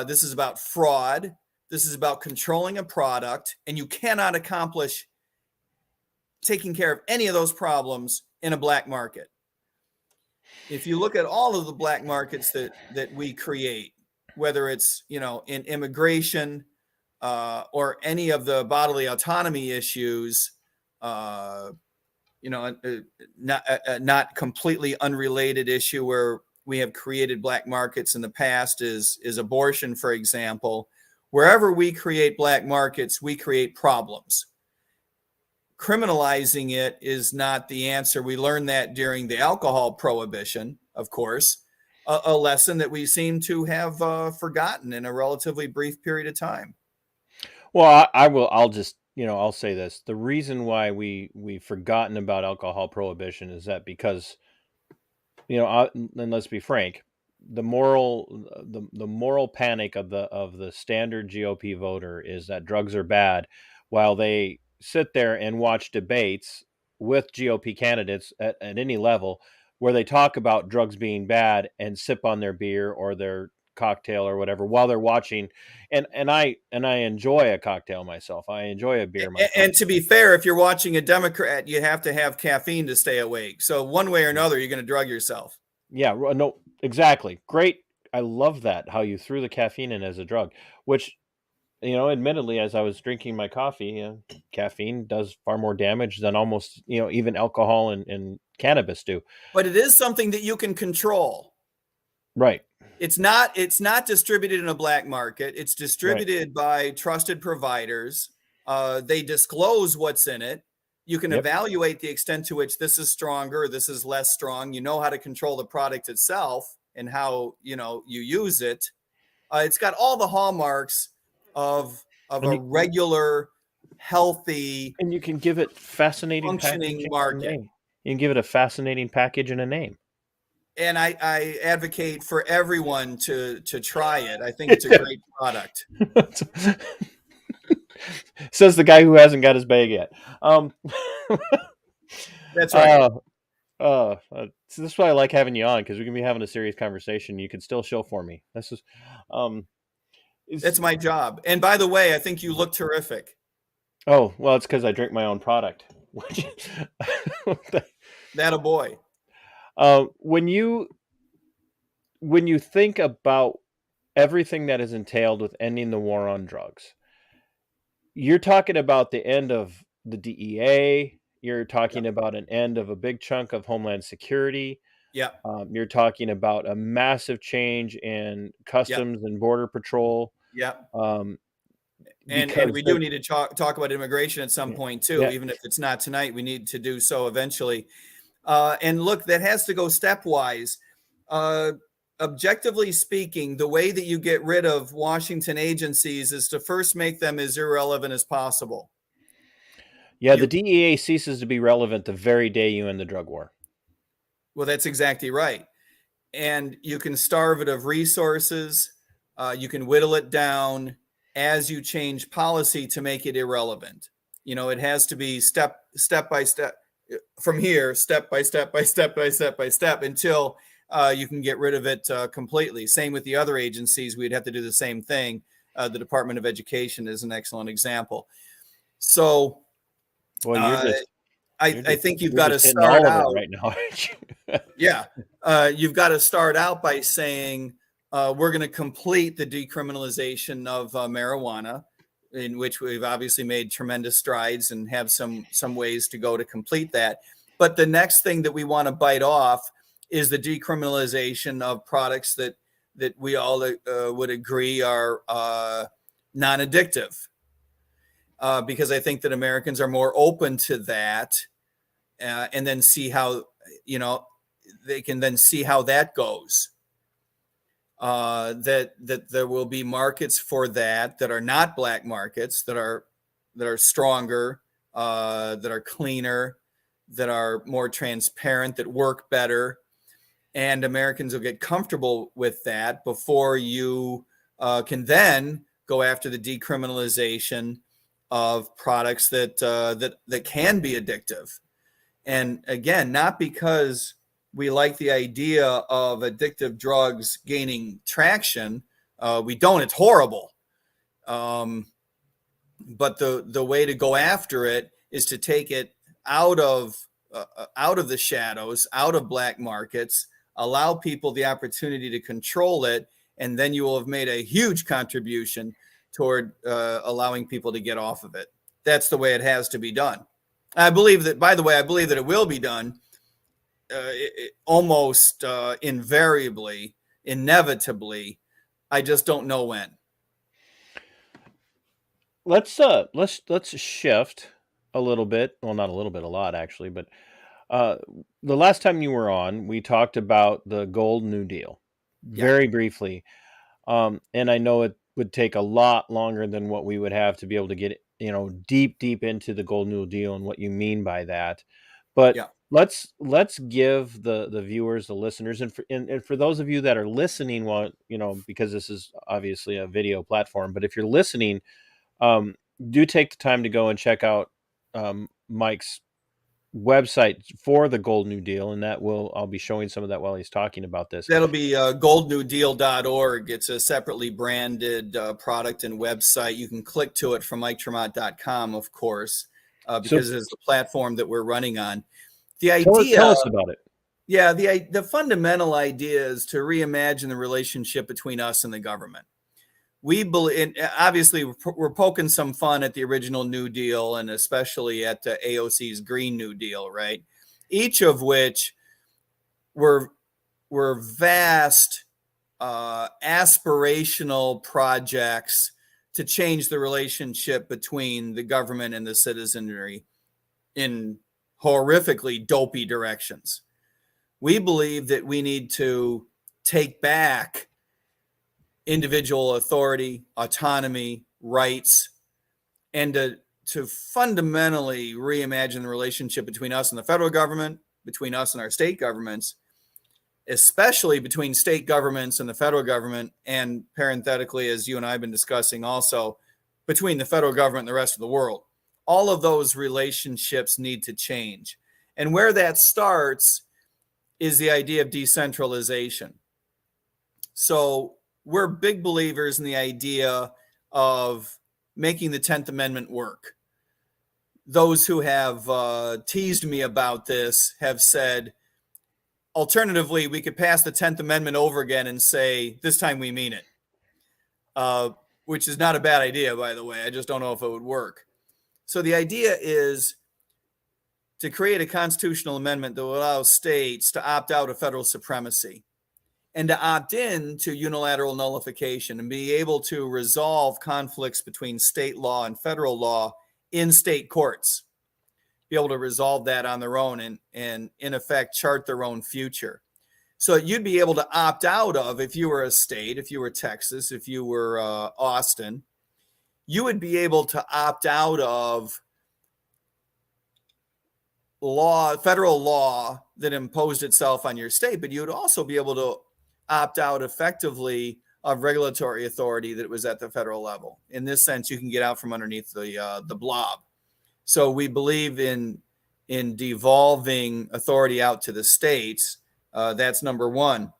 This is about fraud. This is about controlling a product, and you cannot accomplish taking care of any of those problems in a black market. If you look at all of the black markets that we create, whether it's in immigration or any of the bodily autonomy issues, not completely unrelated issue where we have created black markets in the past is abortion, for example. Wherever we create black markets, we create problems. Criminalizing it is not the answer. We learned that during the alcohol prohibition, of course, a lesson that we seem to have forgotten in a relatively brief period of time. Well, I'll say this. The reason why we've forgotten about alcohol prohibition is that because, and let's be frank, the moral panic of the standard GOP voter is that drugs are bad, while they sit there and watch debates with GOP candidates at any level where they talk about drugs being bad and sip on their beer or their cocktail or whatever while they're watching. And I enjoy a cocktail myself. I enjoy a beer myself. And to be fair, if you're watching a Democrat, you have to have caffeine to stay awake. So one way or another, you're going to drug yourself. Yeah, no, exactly. Great. I love that, how you threw the caffeine in as a drug, which, admittedly, as I was drinking my coffee, caffeine does far more damage than almost, even alcohol and cannabis do. But it is something that you can control. Right. It's not distributed in a black market. It's distributed by trusted providers. They disclose what's in it. You can evaluate the extent to which this is stronger, this is less strong. You know how to control the product itself and how, you use it. It's got all the hallmarks of a regular, healthy, and you can give it fascinating functioning market. Name. You can give it a fascinating package and a name. And I advocate for everyone to try it. I think it's a great product. Says the guy who hasn't got his bag yet. That's right. So this is why I like having you on, because we can be having a serious conversation. You can still show for me. This is, that's my job. And by the way, I think you look terrific. Oh, well, it's because I drink my own product. That a boy. When you think about everything that is entailed with ending the war on drugs, you're talking about the end of the DEA. You're talking about an end of a big chunk of Homeland Security. Yeah. You're talking about a massive change in Customs and Border Patrol. Yeah. And we do need to talk about immigration at some point too, even if it's not tonight. We need to do so eventually. And look, that has to go stepwise. Objectively speaking, the way that you get rid of Washington agencies is to first make them as irrelevant as possible. Yeah, the DEA ceases to be relevant the very day you end the drug war. Well, that's exactly right. And you can starve it of resources. You can whittle it down as you change policy to make it irrelevant. It has to be step by step from here, step by step until you can get rid of it completely. Same with the other agencies. We'd have to do the same thing. The Department of Education is an excellent example. So, I think you've got to start out right now. Yeah. You've got to start out by saying we're going to complete the decriminalization of marijuana, in which we've obviously made tremendous strides and have some ways to go to complete that. But the next thing that we want to bite off is the decriminalization of products that we all would agree are non-addictive. Because I think that Americans are more open to that, and then see how, they can then see how that goes. That there will be markets for that are not black markets, that are stronger, that are cleaner, that are more transparent, that work better. And Americans will get comfortable with that before you can then go after the decriminalization of products that can be addictive. And again, not because we like the idea of addictive drugs gaining traction. We don't. It's horrible. But the way to go after it is to take it out of the shadows, out of black markets, allow people the opportunity to control it, and then you will have made a huge contribution toward allowing people to get off of it. That's the way it has to be done. I believe that, by the way, it will be done almost invariably, inevitably. I just don't know when. Let's shift a little bit. Well, not a little bit, a lot actually. But the last time you were on, we talked about the Gold New Deal very briefly, and I know it would take a lot longer than what we would have to be able to get deep into the Gold New Deal and what you mean by that. But let's give the viewers, the listeners, and for those of you that are listening, because this is obviously a video platform, but if you're listening, do take the time to go and check out Mike's website for the Gold New Deal, and I'll be showing some of that while he's talking about this. That'll be goldnewdeal.org. It's a separately branded product and website. You can click to it from MikeTremont.com, of course, because it's the platform that we're running on. The idea, tell us about it. Yeah, the fundamental idea is to reimagine the relationship between us and the government. We believe, and obviously, we're poking some fun at the original New Deal and especially at AOC's Green New Deal, right? Each of which were vast, aspirational projects to change the relationship between the government and the citizenry in horrifically dopey directions. We believe that we need to take back individual authority, autonomy, rights, and to fundamentally reimagine the relationship between us and the federal government, between us and our state governments, especially between state governments and the federal government, and parenthetically, as you and I have been discussing also, between the federal government and the rest of the world. All of those relationships need to change. And where that starts is the idea of decentralization. So we're big believers in the idea of making the 10th Amendment work. Those who have teased me about this have said, alternatively, we could pass the 10th Amendment over again and say, this time we mean it, which is not a bad idea, by the way. I just don't know if it would work. So the idea is to create a constitutional amendment that will allow states to opt out of federal supremacy and to opt in to unilateral nullification and be able to resolve conflicts between state law and federal law in state courts, be able to resolve that on their own and in effect chart their own future. So you'd be able to opt out of, if you were a state, if you were Texas, if you were Austin, you would be able to opt out of federal law that imposed itself on your state, but you would also be able to opt out effectively of regulatory authority that was at the federal level. In this sense, you can get out from underneath the blob. So we believe in devolving authority out to the states. That's number one.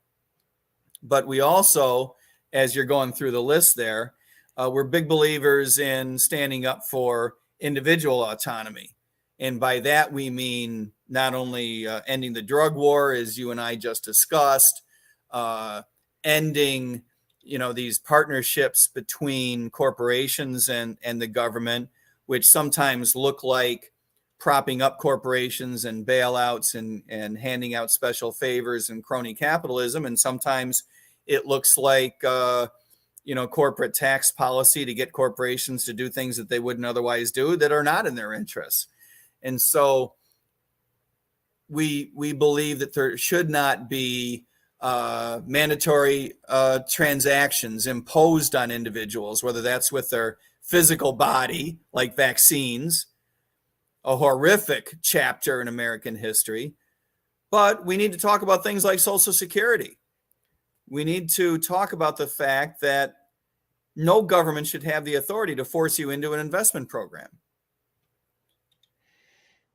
But we also, as you're going through the list there, we're big believers in standing up for individual autonomy. And by that, we mean not only ending the drug war, as you and I just discussed, ending, these partnerships between corporations and the government, which sometimes look like propping up corporations and bailouts and handing out special favors and crony capitalism. And sometimes it looks like, corporate tax policy to get corporations to do things that they wouldn't otherwise do that are not in their interests. And so we believe that there should not be mandatory transactions imposed on individuals, whether that's with their physical body, like vaccines, a horrific chapter in American history. But we need to talk about things like Social Security. We need to talk about the fact that no government should have the authority to force you into an investment program.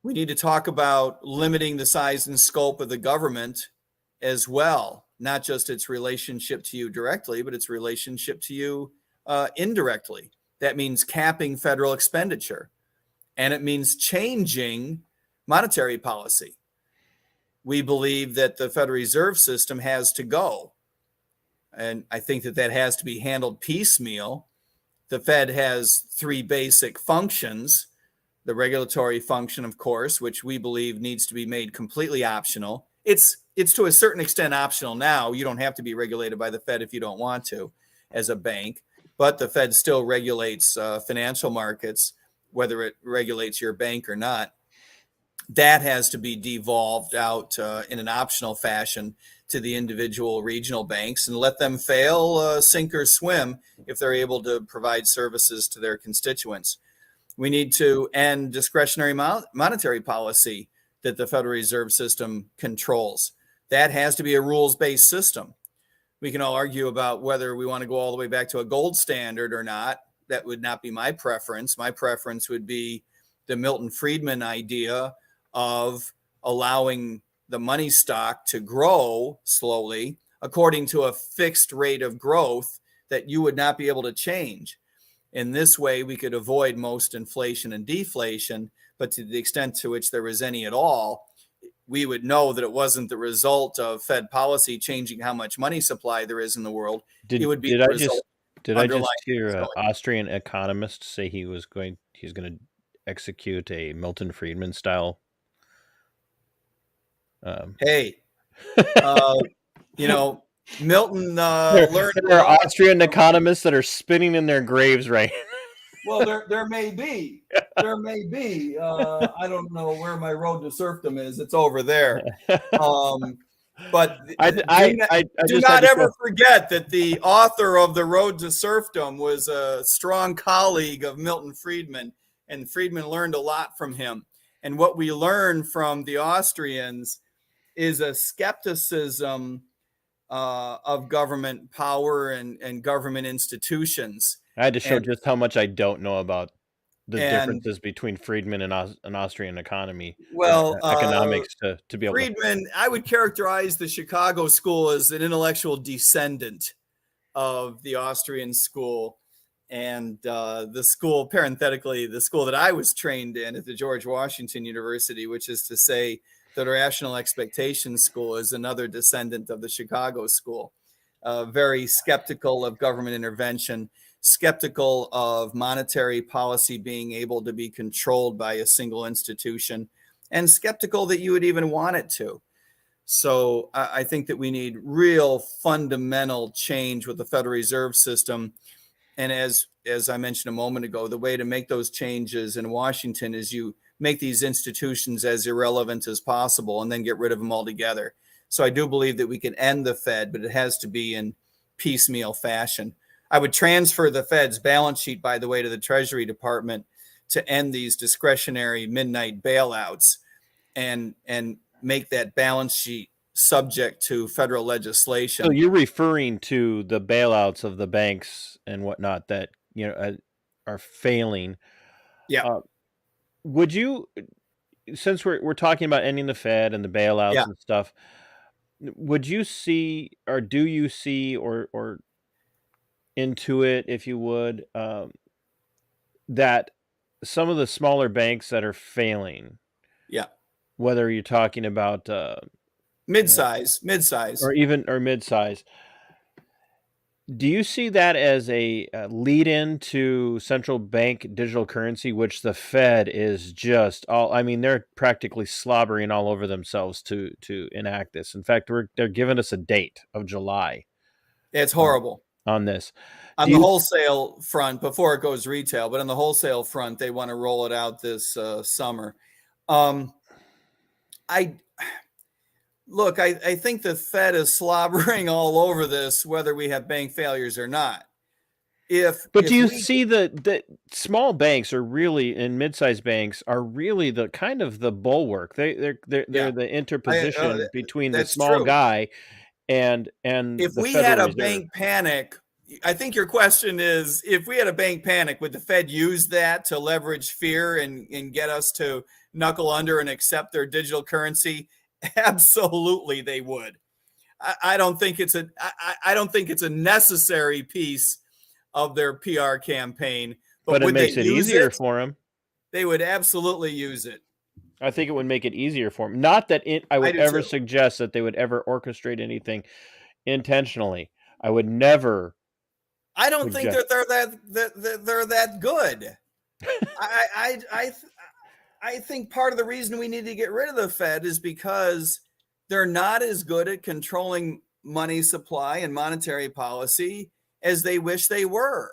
We need to talk about limiting the size and scope of the government as well, not just its relationship to you directly, but its relationship to you indirectly. That means capping federal expenditure, and it means changing monetary policy. We believe that the Federal Reserve System has to go, and I think that has to be handled piecemeal. The Fed has three basic functions. The regulatory function, of course, which we believe needs to be made completely optional. It's to a certain extent optional now. You don't have to be regulated by the Fed if you don't want to as a bank, but the Fed still regulates financial markets, whether it regulates your bank or not. That has to be devolved out in an optional fashion to the individual regional banks and let them fail, sink or swim, if they're able to provide services to their constituents. We need to end discretionary monetary policy that the Federal Reserve System controls. That has to be a rules-based system. We can all argue about whether we want to go all the way back to a gold standard or not. That would not be my preference. My preference would be the Milton Friedman idea of allowing the money stock to grow slowly according to a fixed rate of growth that you would not be able to change. In this way, we could avoid most inflation and deflation, but to the extent to which there was any at all, we would know that it wasn't the result of Fed policy changing how much money supply there is in the world. It would be the result. Did I just underlying hear things an going. Austrian economist say he's going to execute a Milton Friedman style? Hey, Milton learned a There are lot Austrian from- economists that are spinning in their graves right Well, there may be. There may be. I don't know where my road to serfdom is. It's over there. But do not ever forget that the author of The Road to Serfdom was a strong colleague of Milton Friedman, and Friedman learned a lot from him. And what we learn from the Austrians is a skepticism of government power and government institutions. I had to show just how much I don't know about the And- differences between Friedman and an Austrian economy. Well, economics to be able to. Friedman, I would characterize the Chicago school as an intellectual descendant of the Austrian school. And the school, parenthetically, the school that I was trained in at the George Washington University, which is to say the Rational Expectations School, is another descendant of the Chicago school. Very skeptical of government intervention, skeptical of monetary policy being able to be controlled by a single institution, and skeptical that you would even want it to. So I think that we need real fundamental change with the Federal Reserve System. And as I mentioned a moment ago, the way to make those changes in Washington is you make these institutions as irrelevant as possible and then get rid of them altogether. So I do believe that we can end the Fed, but it has to be in piecemeal fashion. I would transfer the Fed's balance sheet, by the way, to the Treasury Department to end these discretionary midnight bailouts and make that balance sheet subject to federal legislation. So you're referring to the bailouts of the banks and whatnot that are failing. Yeah. Would you, since we're talking about ending the Fed and the bailouts and stuff, would you see, or do you see, or intuit, if you would, that some of the smaller banks that are failing, whether you're talking about mid-size, or mid-size, do you see that as a lead-in to central bank digital currency, which the Fed is just they're practically slobbering all over themselves to enact this. In fact, they're giving us a date of July. It's horrible on this. On the wholesale front, before it goes retail, but on the wholesale front, they want to roll it out this summer. I think the Fed is slobbering all over this, whether we have bank failures or not. But do you see that small banks are really, and mid-sized banks are really the kind of the bulwark? They're the interposition between the small guy and if the we Federal had a Reserve. bank panic, I think your question is, if we had a bank panic, would the Fed use that to leverage fear and get us to knuckle under and accept their digital currency? Absolutely, they would. I don't think it's a necessary piece of their PR campaign, but it makes it easier for them. They would absolutely use it. I think it would make it easier for them. Not that I would ever suggest that they would ever orchestrate anything intentionally. I would never. I don't think that they're that good. I think part of the reason we need to get rid of the Fed is because they're not as good at controlling money supply and monetary policy as they wish they were.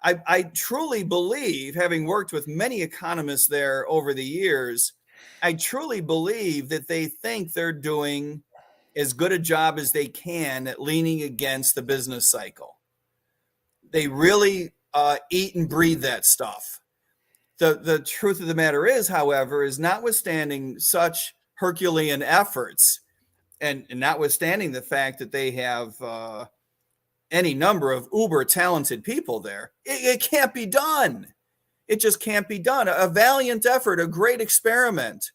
I truly believe, having worked with many economists there over the years, I truly believe that they think they're doing as good a job as they can at leaning against the business cycle. They really eat and breathe that stuff. The truth of the matter is, however, is notwithstanding such Herculean efforts and notwithstanding the fact that they have any number of uber talented people there, it can't be done. It just can't be done. A valiant effort, a great experiment.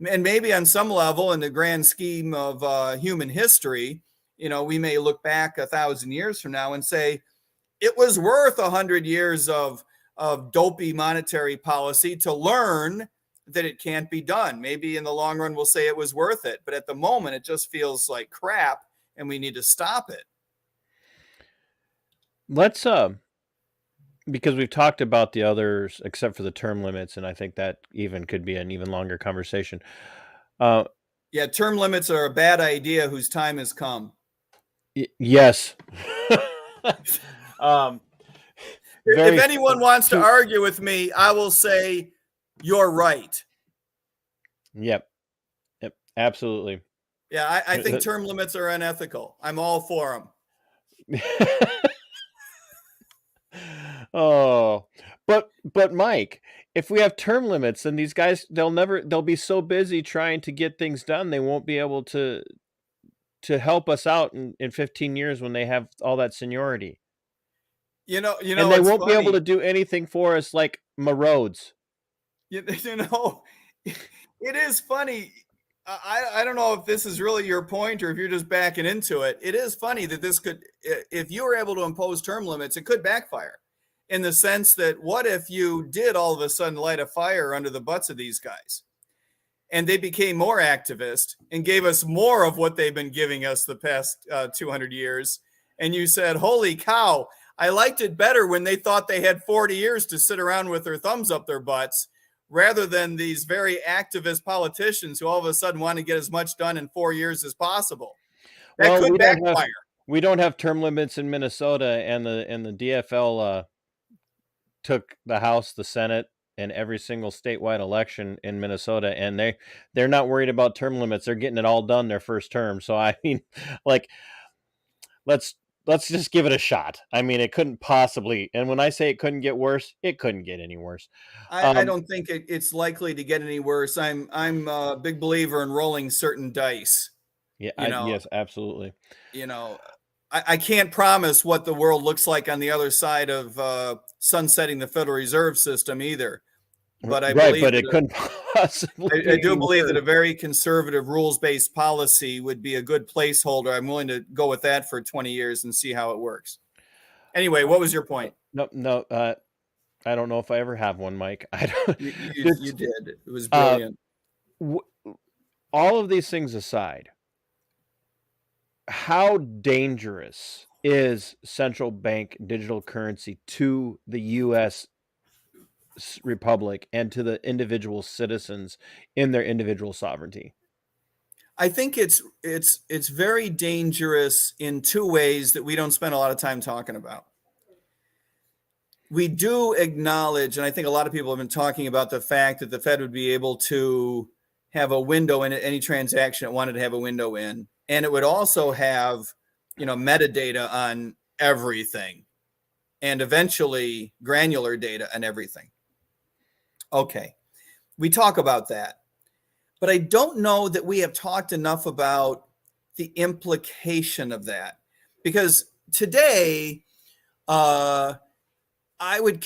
And maybe on some level, in the grand scheme of human history, we may look back 1,000 years from now and say, it was worth 100 years of dopey monetary policy to learn that it can't be done. Maybe in the long run, we'll say it was worth it. But at the moment, it just feels like crap and we need to stop it. Let's, because we've talked about the others except for the term limits, and I think that even could be an even longer conversation. Yeah, term limits are a bad idea whose time has come. Yes. If anyone wants to argue with me, I will say you're right. Yep, absolutely. Yeah, I think term limits are unethical. I'm all for them. Oh, but Mike, if we have term limits, then these guys, they'll be so busy trying to get things done, they won't be able to help us out in 15 years when they have all that seniority. And they won't be able to do anything for us like my roads. It is funny. I don't know if this is really your point or if you're just backing into it. It is funny that this could, if you were able to impose term limits, it could backfire in the sense that what if you did all of a sudden light a fire under the butts of these guys and they became more activist and gave us more of what they've been giving us the past 200 years. And you said, holy cow, I liked it better when they thought they had 40 years to sit around with their thumbs up their butts, rather than these very activist politicians who all of a sudden want to get as much done in 4 years as possible. That could backfire. We don't have term limits in Minnesota, and the DFL took the House, the Senate, and every single statewide election in Minnesota, and they're not worried about term limits. They're getting it all done their first term. So I mean, like, let's just give it a shot. I mean, it couldn't possibly, and when I say it couldn't get worse, it couldn't get any worse. I don't think it's likely to get any worse. I'm a big believer in rolling certain dice. Yeah, yes, absolutely. I can't promise what the world looks like on the other side of sunsetting the Federal Reserve System either. But I believe it couldn't possibly. I do believe that a very conservative rules-based policy would be a good placeholder. I'm willing to go with that for 20 years and see how it works. Anyway, what was your point? No. I don't know if I ever have one, Mike. I don't. You did. It was brilliant. All of these things aside, how dangerous is central bank digital currency to the U.S. Republic and to the individual citizens in their individual sovereignty? I think it's very dangerous in two ways that we don't spend a lot of time talking about. We do acknowledge, and I think a lot of people have been talking about the fact that the Fed would be able to have a window in any transaction it wanted to have a window in. And it would also have, metadata on everything and eventually granular data on everything. Okay, we talk about that. But I don't know that we have talked enough about the implication of that. Because today, I would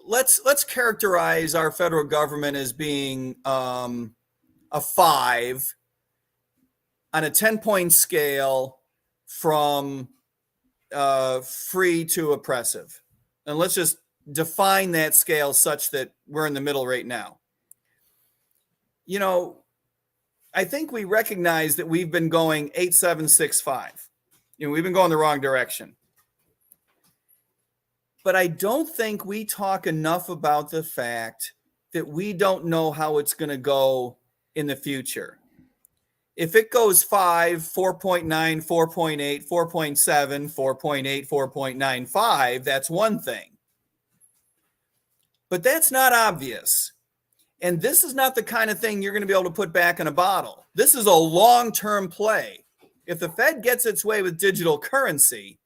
let's characterize our federal government as being a 5 on a 10-point scale from free to oppressive. And let's just define that scale such that we're in the middle right now. I think we recognize that we've been going 8-7-6-5. We've been going the wrong direction. But I don't think we talk enough about the fact that we don't know how it's going to go in the future. If it goes 5, 4.9, 4.8, 4.7, 4.8, 4.95, that's one thing. But that's not obvious. And this is not the kind of thing you're going to be able to put back in a bottle. This is a long-term play. If the Fed gets its way with digital currency,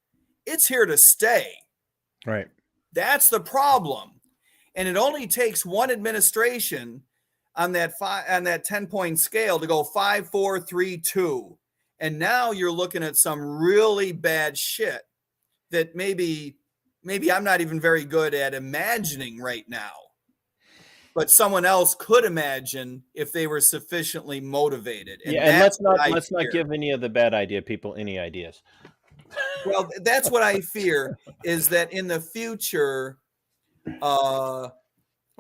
it's here to stay. Right. That's the problem. And it only takes one administration on that 10-point scale to go 5, 4, 3, 2. And now you're looking at some really bad shit that maybe maybe I'm not even very good at imagining right now, but someone else could imagine if they were sufficiently motivated. Yeah, And and that's let's what not I let's not fear. give any of the bad idea people any ideas. Well, that's what I fear, is that in the future, a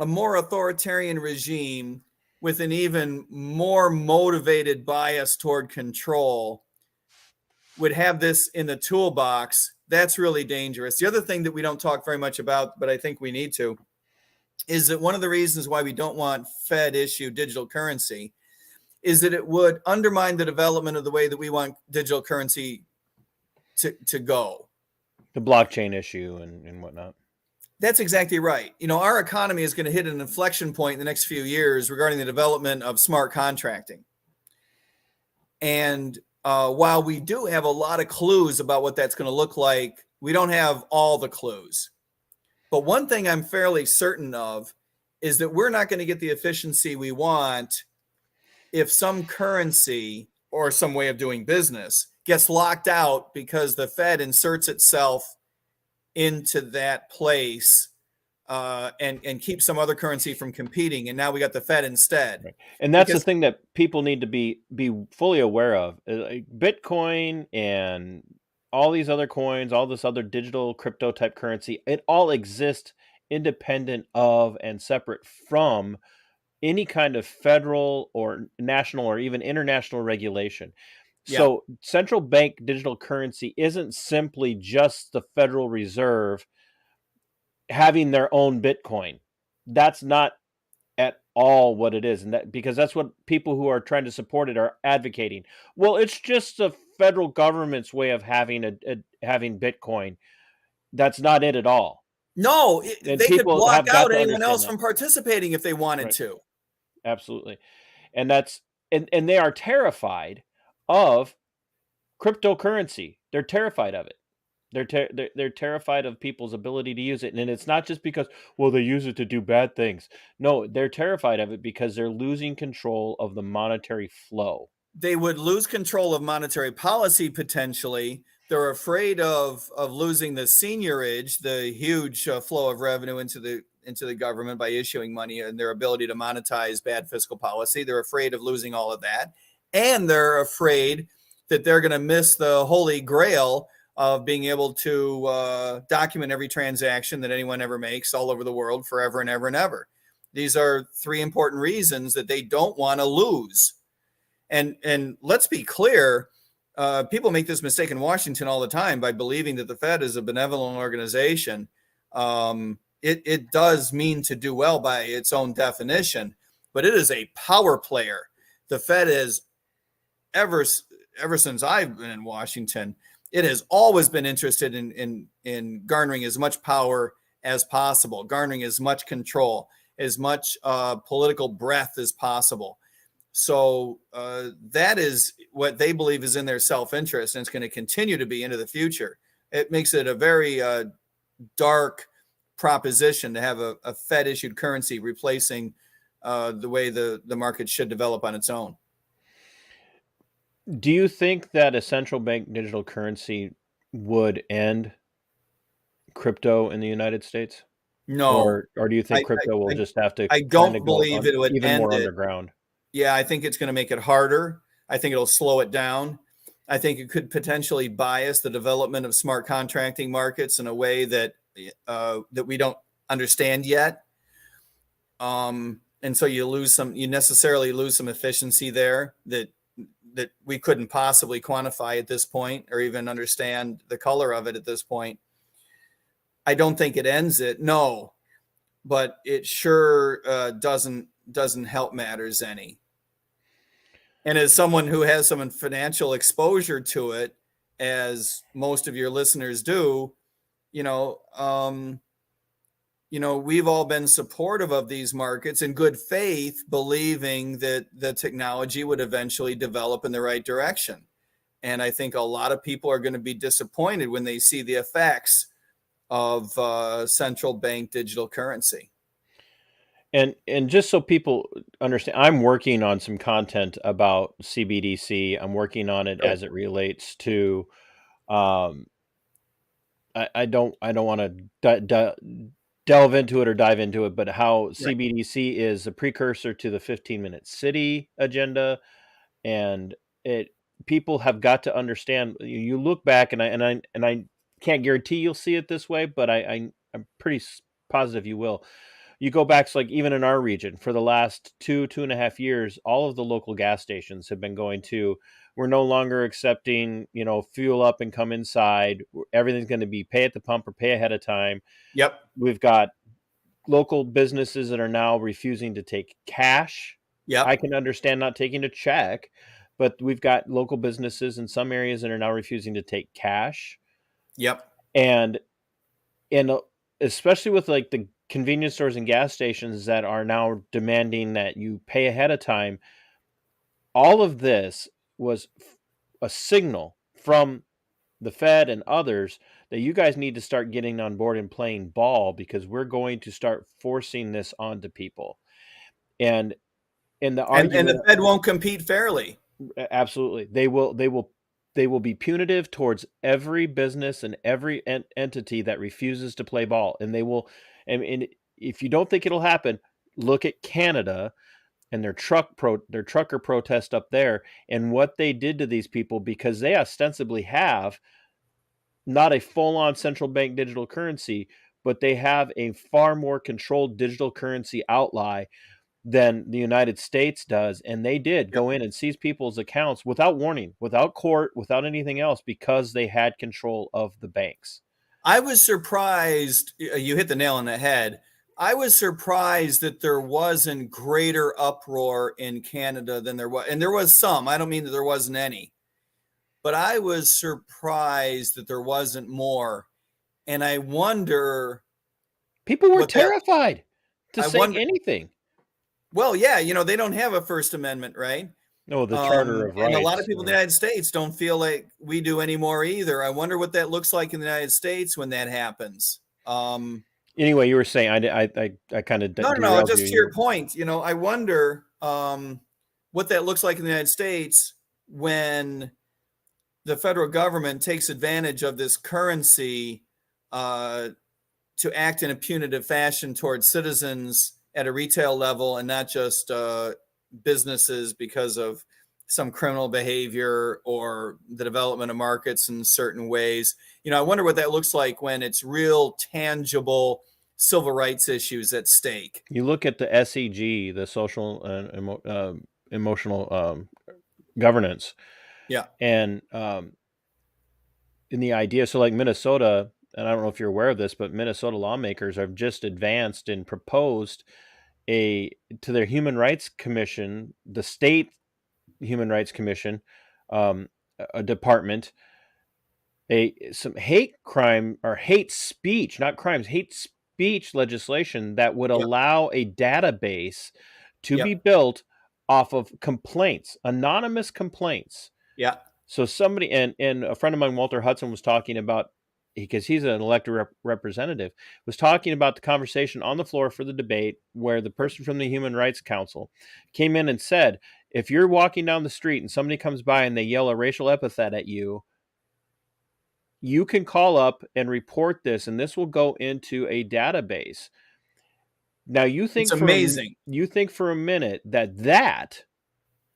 more authoritarian regime with an even more motivated bias toward control would have this in the toolbox. That's really dangerous. The other thing that we don't talk very much about, but I think we need to, is that one of the reasons why we don't want Fed issue digital currency is that it would undermine the development of the way that we want digital currency to go. The blockchain issue and whatnot. That's exactly right. Our economy is going to hit an inflection point in the next few years regarding the development of smart contracting. And while we do have a lot of clues about what that's going to look like, we don't have all the clues. But one thing I'm fairly certain of is that we're not going to get the efficiency we want if some currency or some way of doing business gets locked out because the Fed inserts itself into that place and keep some other currency from competing. And now we got the Fed instead. Right. And that's the Because thing that people need to be fully aware of. Bitcoin and all these other coins, all this other digital crypto type currency, it all exists independent of and separate from any kind of federal or national or even international regulation. yeah, So central bank digital currency isn't simply just the Federal Reserve having their own Bitcoin. That's not at all what it is, and that because that's what people who are trying to support it are advocating. Well, it's just the federal government's way of having having Bitcoin. That's not it at all, no, and they could people block have got out to anyone understand else that. from participating if they wanted Right, to. absolutely, and that's and they are terrified of cryptocurrency. They're terrified of it. They're terrified of people's ability to use it, and it's not just because, well, they use it to do bad things. No, they're terrified of it because they're losing control of the monetary flow. They would lose control of monetary policy potentially. They're afraid of losing the seigniorage, the huge flow of revenue into the government by issuing money, and their ability to monetize bad fiscal policy. They're afraid of losing all of that, and they're afraid that they're going to miss the holy grail of being able to document every transaction that anyone ever makes all over the world forever and ever and ever. These are three important reasons that they don't want to lose. And let's be clear, people make this mistake in Washington all the time by believing that the Fed is a benevolent organization. It does mean to do well by its own definition, but it is a power player. The Fed is ever since I've been in Washington, it has always been interested in garnering as much power as possible, garnering as much control, as much political breadth as possible. So that is what they believe is in their self-interest, and it's going to continue to be into the future. It makes it a very dark proposition to have a Fed-issued currency replacing the way the market should develop on its own. Do you think that a central bank digital currency would end crypto in the United States? No, Or do you think I, crypto will I, just have to I kind of don't go believe it would even end more it. underground? Yeah, I think it's going to make it harder. I think it'll slow it down. I think it could potentially bias the development of smart contracting markets in a way that that we don't understand yet. And so you necessarily lose some efficiency there that we couldn't possibly quantify at this point or even understand the color of it at this point. I don't think it ends it, no, but it sure doesn't help matters any. And as someone who has some financial exposure to it, as most of your listeners do, you know, we've all been supportive of these markets in good faith, believing that the technology would eventually develop in the right direction. And I think a lot of people are going to be disappointed when they see the effects of central bank digital currency. And just so people understand, I'm working on some content about CBDC. I'm working on it Good. as it relates to um, I don't want to delve into it or dive into it, but how Right. CBDC is a precursor to the 15-minute city agenda, and it people have got to understand. You look back, and I can't guarantee you'll see it this way, but I'm pretty positive you will. You go back, so like even in our region, for the last 2.5 years, all of the local gas stations have been going to, we're no longer accepting, fuel up and come inside. Everything's going to be pay at the pump or pay ahead of time. Yep. We've got local businesses that are now refusing to take cash. I Yep. can understand not taking a check, but we've got local businesses in some areas that are now refusing to take cash. Yep. And and especially with like the convenience stores and gas stations that are now demanding that you pay ahead of time, all of this was a signal from the Fed and others that you guys need to start getting on board and playing ball, because we're going to start forcing this onto people. And in the And the argument, Fed won't compete fairly. absolutely, they will be punitive towards every business and every entity that refuses to play ball, and they will. And if you don't think it'll happen, look at Canada and their trucker protest up there, and what they did to these people, because they ostensibly have not a full-on central bank digital currency, but they have a far more controlled digital currency outlay than the United States does. And they did Yep. go in and seize people's accounts without warning, without court, without anything else, because they had control of the banks. I was surprised. You hit the nail on the head. I was surprised that there wasn't greater uproar in Canada than there was. And there was some. I don't mean that there wasn't any, but I was surprised that there wasn't more. And I wonder People were what that, terrified to I say wonder, anything. well, yeah, they don't have a First Amendment, right? No, the Charter of And a lot of Rights. people in the United States don't feel like we do anymore either. I wonder what that looks like in the United States when that happens. Anyway, you were saying, I kind of No. derailed you. Just to your point, I wonder what that looks like in the United States when the federal government takes advantage of this currency to act in a punitive fashion towards citizens at a retail level, and not just businesses because of some criminal behavior or the development of markets in certain ways. I wonder what that looks like when it's real tangible civil rights issues at stake. You look at the SEG, the social and emotional governance, Yeah. and in the idea, so like Minnesota, and I don't know if you're aware of this, but Minnesota lawmakers have just advanced and proposed to their Human Rights Commission, the state Human Rights Commission, a department, some hate crime or hate speech, not crimes, hate speech legislation that would Yep. allow a database to be Yep. built off of complaints, anonymous complaints. Yeah. So somebody, and a friend of mine, Walter Hudson, was talking about, because he's an elected representative, was talking about the conversation on the floor for the debate where the person from the Human Rights Council came in and said, if you're walking down the street and somebody comes by and they yell a racial epithet at you, you can call up and report this, and this will go into a database. Now, It's amazing. you think for a minute that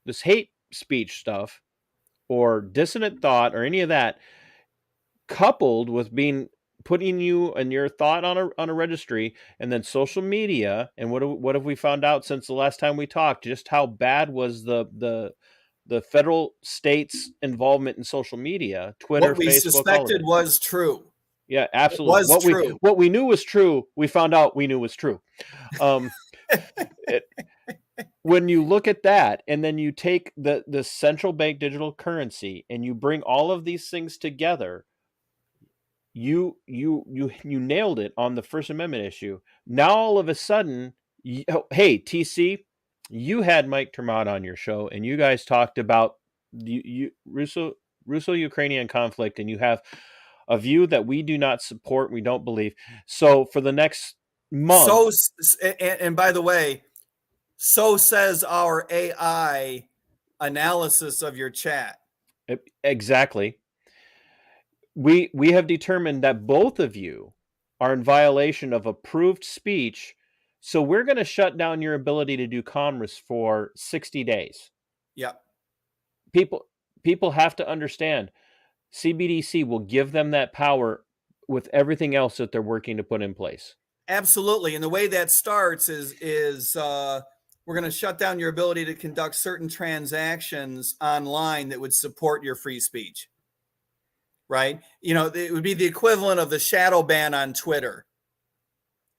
this hate speech stuff or dissonant thought or any of that, coupled with putting you and your thought on a registry, and then social media, and what have we found out since the last time we talked? Just how bad was the federal state's involvement in social media, Twitter, What we Facebook, all of suspected it. was true. Yeah, It absolutely. was true. What we knew was true, we found out we knew was true. When you look at that, and then you take the central bank digital currency, and you bring all of these things together, you nailed it on the First Amendment issue. Now all of a sudden, hey TC, you had Mike Termott on your show, and you guys talked about Russo-Ukrainian conflict, and you have a view that we do not support, we don't believe. So for the next month, And by the way, so says our AI analysis of your chat. exactly. we have determined that both of you are in violation of approved speech, so we're going to shut down your ability to do commerce for 60 days. Yeah. People have to understand CBDC will give them that power with everything else that they're working to put in place. Absolutely. And the way that starts is we're going to shut down your ability to conduct certain transactions online that would support your free speech. Right? You know, it would be the equivalent of the shadow ban on Twitter.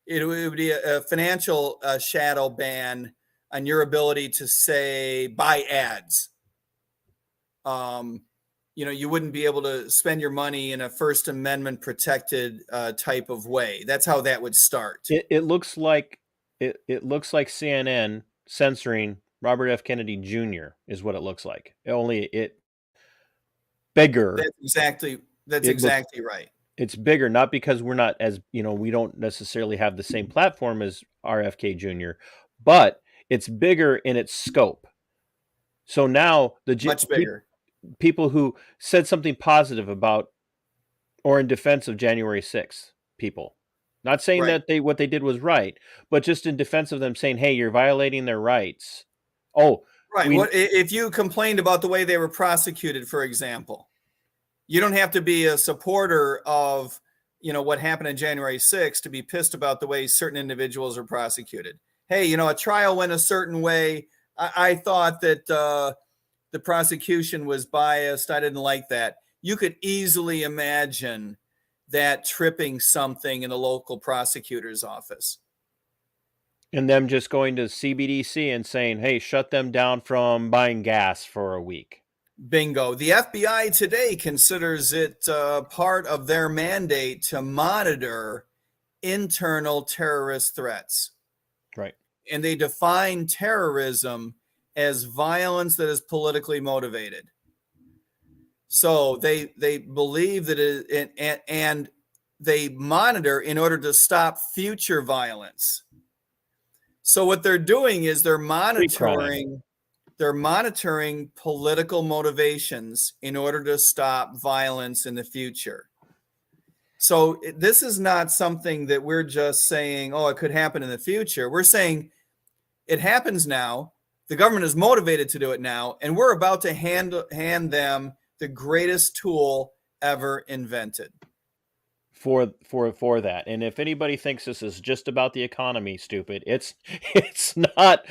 It would be a financial shadow ban on your ability to say buy ads. You know, you wouldn't be able to spend your money in a First Amendment protected type of way. That's how that would start. It looks like CNN censoring Robert F. Kennedy Jr. is what it looks like. Only it bigger. That's exactly right. It's bigger, not because we're not as, we don't necessarily have the same platform as RFK Jr., but it's bigger in its scope. So now Much bigger. People who said something positive about or in defense of January 6th people, not saying Right. that what they did was right, but just in defense of them saying, hey, you're violating their rights. Oh, right. If you complained about the way they were prosecuted, for example, you don't have to be a supporter of, what happened on January 6th to be pissed about the way certain individuals are prosecuted. Hey, a trial went a certain way. I thought that the prosecution was biased. I didn't like that. You could easily imagine that tripping something in the local prosecutor's office. And them just going to CBDC and saying, hey, shut them down from buying gas for a week. Bingo. The FBI today considers it part of their mandate to monitor internal terrorist threats. Right. And they define terrorism as violence that is politically motivated. So they believe that and they monitor in order to stop future violence. So what they're doing is they're monitoring political motivations in order to stop violence in the future. So this is not something that we're just saying, oh, it could happen in the future. We're saying it happens now. The government is motivated to do it now, and we're about to hand them the greatest tool ever invented. For that. And if anybody thinks this is just about the economy, stupid, it's not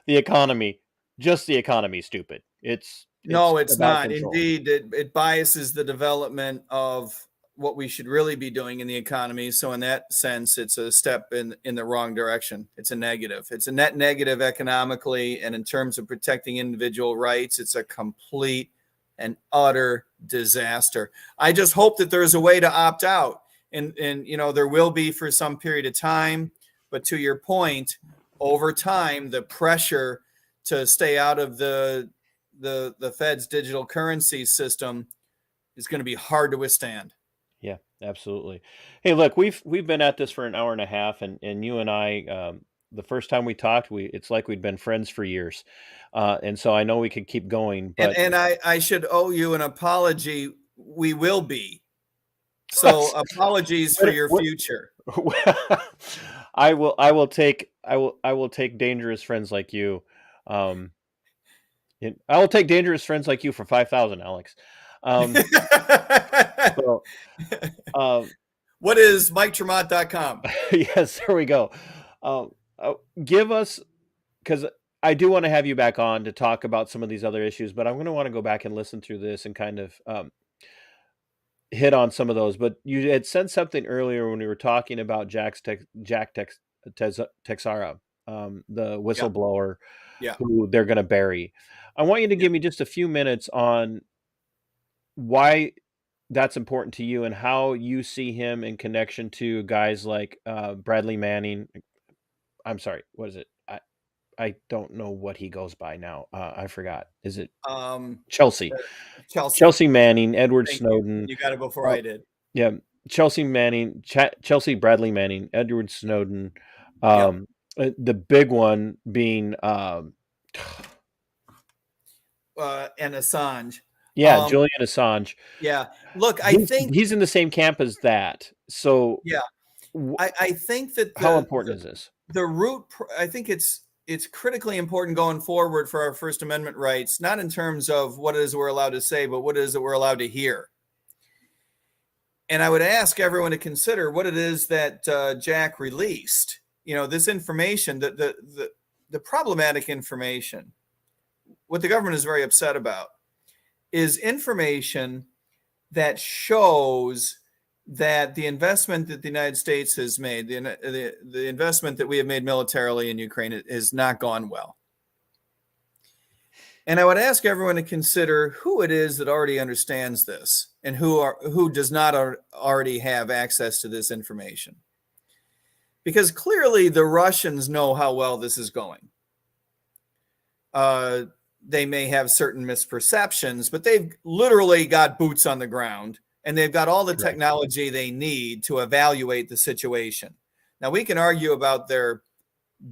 the economy, just the economy, stupid. It's not. Control. Indeed, it biases the development of what we should really be doing in the economy. So in that sense, it's a step in the wrong direction. It's a negative. It's a net negative economically. And in terms of protecting individual rights, it's a complete and utter disaster. I just hope that there's a way to opt out. And there will be for some period of time. But to your point, over time, the pressure to stay out of the Fed's digital currency system is going to be hard to withstand. Yeah, absolutely. Hey, look, we've been at this for an hour and a half, and you and I, the first time we talked, it's like we'd been friends for years, and so I know we could keep going. But and I should owe you an apology. We will be. So apologies for your future. I will take dangerous friends like you. I will take dangerous friends like you for 5,000, Alex. So, what is MikeTremont.com? Yes, there we go. Give us, because I do want to have you back on to talk about some of these other issues, but I'm going to want to go back and listen through this and kind of hit on some of those. But you had said something earlier when we were talking about Jack Teixeira, the whistleblower, who they're going to bury. I want you to give me just a few minutes on why that's important to you and how you see him in connection to guys like Bradley Manning. I'm sorry, what is it? I don't know what he goes by now. I forgot. Is it Chelsea? Chelsea Manning, Edward Snowden. You got it before I did. Yeah, Chelsea Manning, Bradley Manning, Edward Snowden. The big one being and Assange. Yeah, Julian Assange. Yeah. Look, I think he's in the same camp as that. So yeah, I think that how important is this? the root, I think it's critically important going forward for our First Amendment rights, not in terms of what it is we're allowed to say, but what it is that we're allowed to hear. And I would ask everyone to consider what it is that Jack released. You know, this information, the problematic information, what the government is very upset about, is information that shows that the investment that the United States has made, the investment that we have made militarily in Ukraine, has not gone well. And I would ask everyone to consider who it is that already understands this and who does not already have access to this information. Because clearly the Russians know how well this is going. They may have certain misperceptions, but they've literally got boots on the ground, and they've got all the technology they need to evaluate the situation. Now, we can argue about their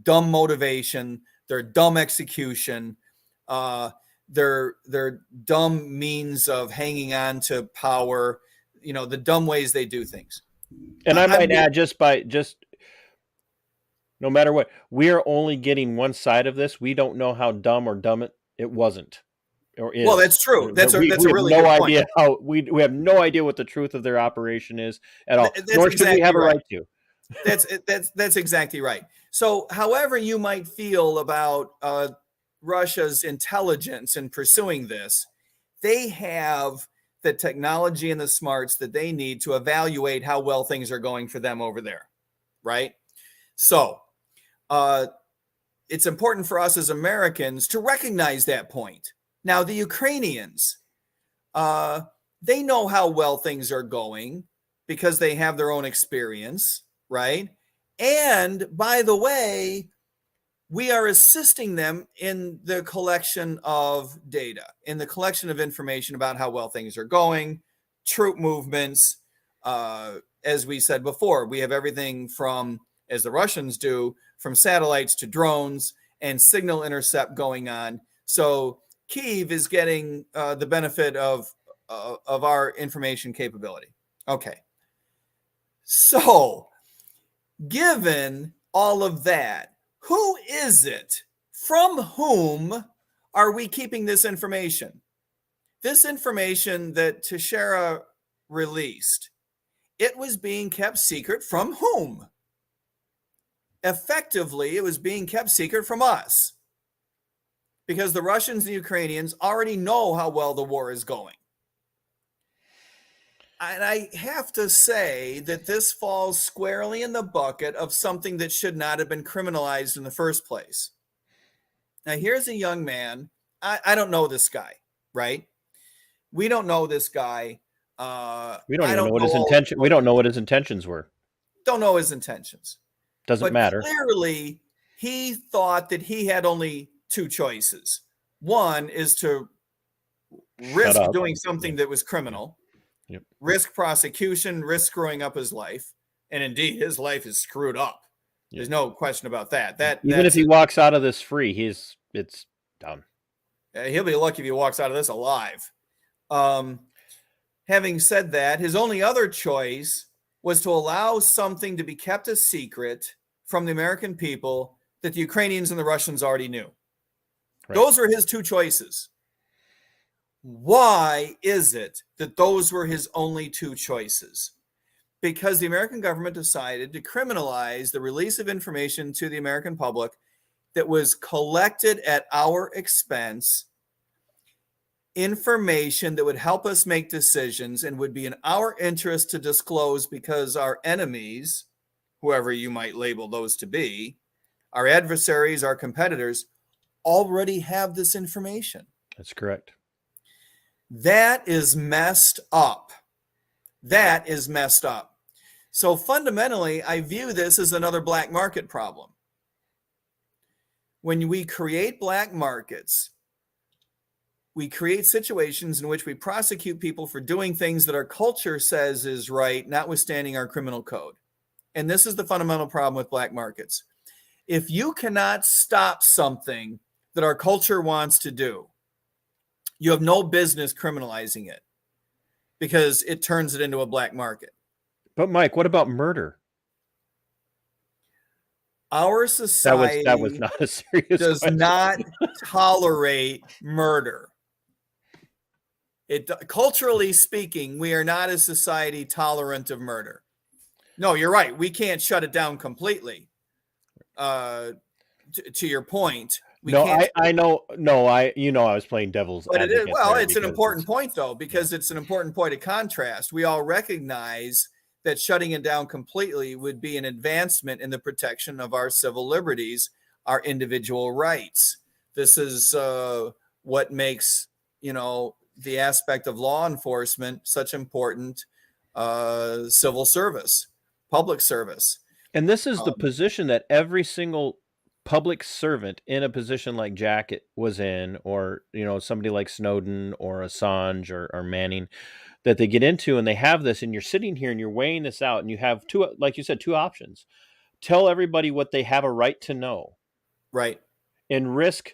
dumb motivation, their dumb execution, their dumb means of hanging on to power, you know, the dumb ways they do things. And I might add, just no matter what, we are only getting one side of this. We don't know how dumb or dumb it wasn't. Or is. Well, that's true. That's a really no good idea point. We have no idea what the truth of their operation is at all. Nor should we have a right to. That's exactly right. So, however you might feel about Russia's intelligence in pursuing this, they have the technology and the smarts that they need to evaluate how well things are going for them over there, right? So, it's important for us as Americans to recognize that point. Now, the Ukrainians, they know how well things are going because they have their own experience, right? And by the way, we are assisting them in the collection of data, in the collection of information about how well things are going, troop movements. As we said before, we have everything from, as the Russians do, from satellites to drones and signal intercept going on. So Kyiv is getting the benefit of our information capability. Okay. So, given all of that, who is it? From whom are we keeping this information? This information that Teixeira released, it was being kept secret from whom? Effectively, it was being kept secret from us, because the Russians and the Ukrainians already know how well the war is going. And I have to say that this falls squarely in the bucket of something that should not have been criminalized in the first place. Now, here's a young man. I don't know this guy, right? We don't know this guy. We don't even know what his intention. We don't know what his intentions were. Don't know his intentions. Doesn't matter. Clearly, he thought that he had only two choices. One is to risk doing something that was criminal, risk prosecution, risk screwing up his life. And indeed, his life is screwed up. There's no question about that. Even if he walks out of this free, it's done. He'll be lucky if he walks out of this alive. Having said that, his only other choice was to allow something to be kept a secret from the American people that the Ukrainians and the Russians already knew. Right. Those are his two choices. Why is it that those were his only two choices? Because the American government decided to criminalize the release of information to the American public that was collected at our expense, information that would help us make decisions and would be in our interest to disclose, because our enemies, whoever you might label those to be, our adversaries, our competitors, already have this information. That's correct. That is messed up. That is messed up. So fundamentally, I view this as another black market problem. When we create black markets, we create situations in which we prosecute people for doing things that our culture says is right, notwithstanding our criminal code. And this is the fundamental problem with black markets. If you cannot stop something that our culture wants to do, you have no business criminalizing it because it turns it into a black market. But Mike, what about murder? Our society That was not a serious does question. not tolerate murder. Culturally speaking, we are not a society tolerant of murder. No, you're right. We can't shut it down completely. To your point, we can't. I know. No, I was playing devil's But advocate. it's an important point, though, because it's an important point of contrast. We all recognize that shutting it down completely would be an advancement in the protection of our civil liberties, our individual rights. This is what makes, the aspect of law enforcement such important civil service, public service. And this is the position that every single public servant in a position like Jack was in, or somebody like Snowden or Assange or Manning, that they get into, and they have this, and you're sitting here and you're weighing this out, and you have two, like you said, two options: tell everybody what they have a right to know, right, and risk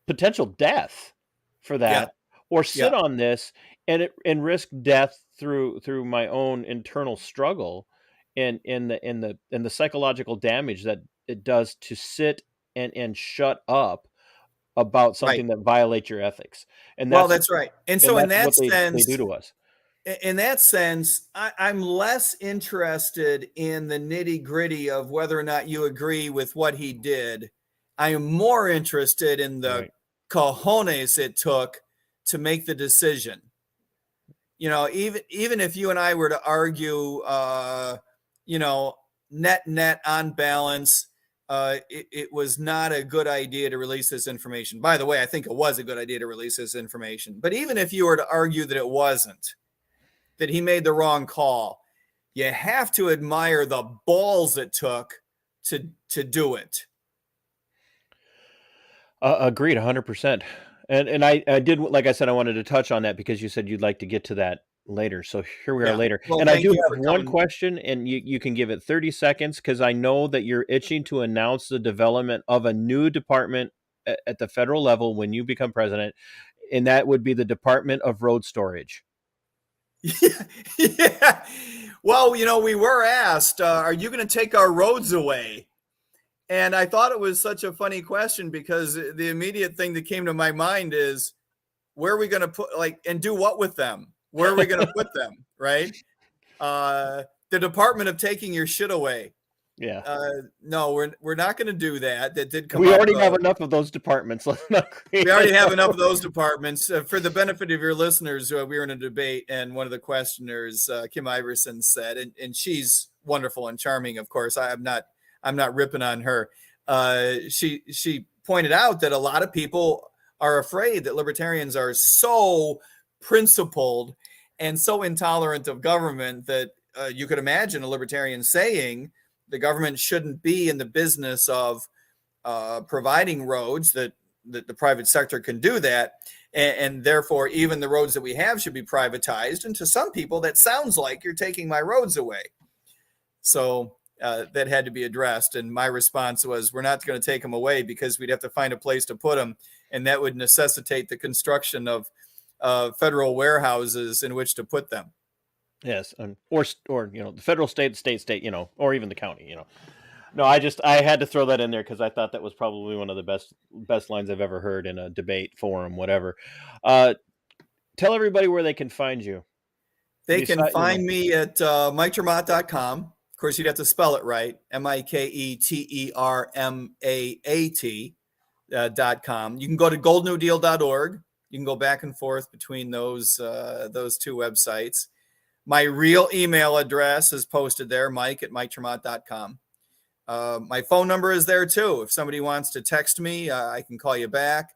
potential death for that, or sit on this and risk death through my own internal struggle and the psychological damage that it does to sit and shut up about something that violates your ethics. And that's right. And so in that sense, they do to us. In that sense, I'm less interested in the nitty gritty of whether or not you agree with what he did. I am more interested in the cojones it took to make the decision. Even if you and I were to argue, net on balance, it was not a good idea to release this information. By the way, I think it was a good idea to release this information. But even if you were to argue that it wasn't, that he made the wrong call, you have to admire the balls it took to do it. Agreed, 100%. And I did, like I said, I wanted to touch on that because you said you'd like to get to that later. So here we are later. Well, and I do have one question, and you can give it 30 seconds because I know that you're itching to announce the development of a new department at the federal level when you become president, and that would be the Department of Road Storage. Yeah. Well, we were asked, are you going to take our roads away? And I thought it was such a funny question because the immediate thing that came to my mind is, where are we going to put, and do what with them? Where are we going to put them? Right. The Department of taking your shit away. Yeah. No, we're not going to do that. That did come We already have enough of those departments. We already have enough of those departments. For the benefit of your listeners, we were in a debate, and one of the questioners, Kim Iverson, said, and she's wonderful and charming, of course. I'm not ripping on her. She pointed out that a lot of people are afraid that libertarians are so principled and so intolerant of government that you could imagine a libertarian saying the government shouldn't be in the business of providing roads, that the private sector can do that. And therefore, even the roads that we have should be privatized. And to some people, that sounds like you're taking my roads away. So that had to be addressed. And my response was, we're not going to take them away because we'd have to find a place to put them. And that would necessitate the construction of federal warehouses in which to put them. Yes. Or the federal, state, or even the county, No, I had to throw that in there because I thought that was probably one of the best lines I've ever heard in a debate forum, whatever. Tell everybody where they can find you. They can find me at MikeTermaat.com. Of course, you'd have to spell it right. MikeTermaat.com. You can go to goldnewdeal.org. You can go back and forth between those two websites. My real email address is posted there, Mike@MikeTermaat.com. My phone number is there too. If somebody wants to text me, I can call you back.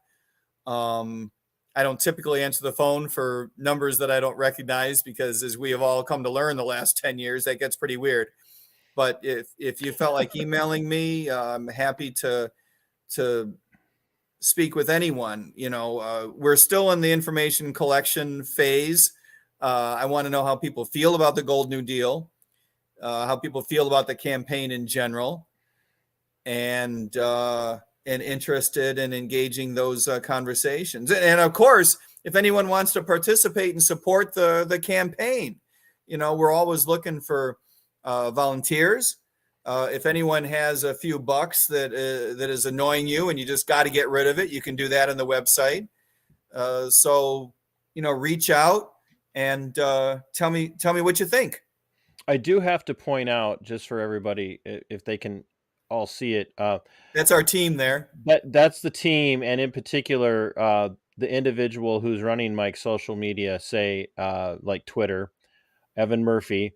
I don't typically answer the phone for numbers that I don't recognize because, as we have all come to learn the last 10 years, that gets pretty weird. But if you felt like emailing me, I'm happy to speak with anyone. We're still in the information collection phase. I want to know how people feel about the Gold New Deal, how people feel about the campaign in general. And and interested in engaging those conversations. And of course, if anyone wants to participate and support the campaign, we're always looking for volunteers. If anyone has a few bucks that is annoying you and you just got to get rid of it, you can do that on the website. So reach out and tell me what you think. I do have to point out, just for everybody, if they can all see it, that's our team there. That's the team, and in particular, the individual who's running Mike's social media, say like Twitter, Evan Murphy,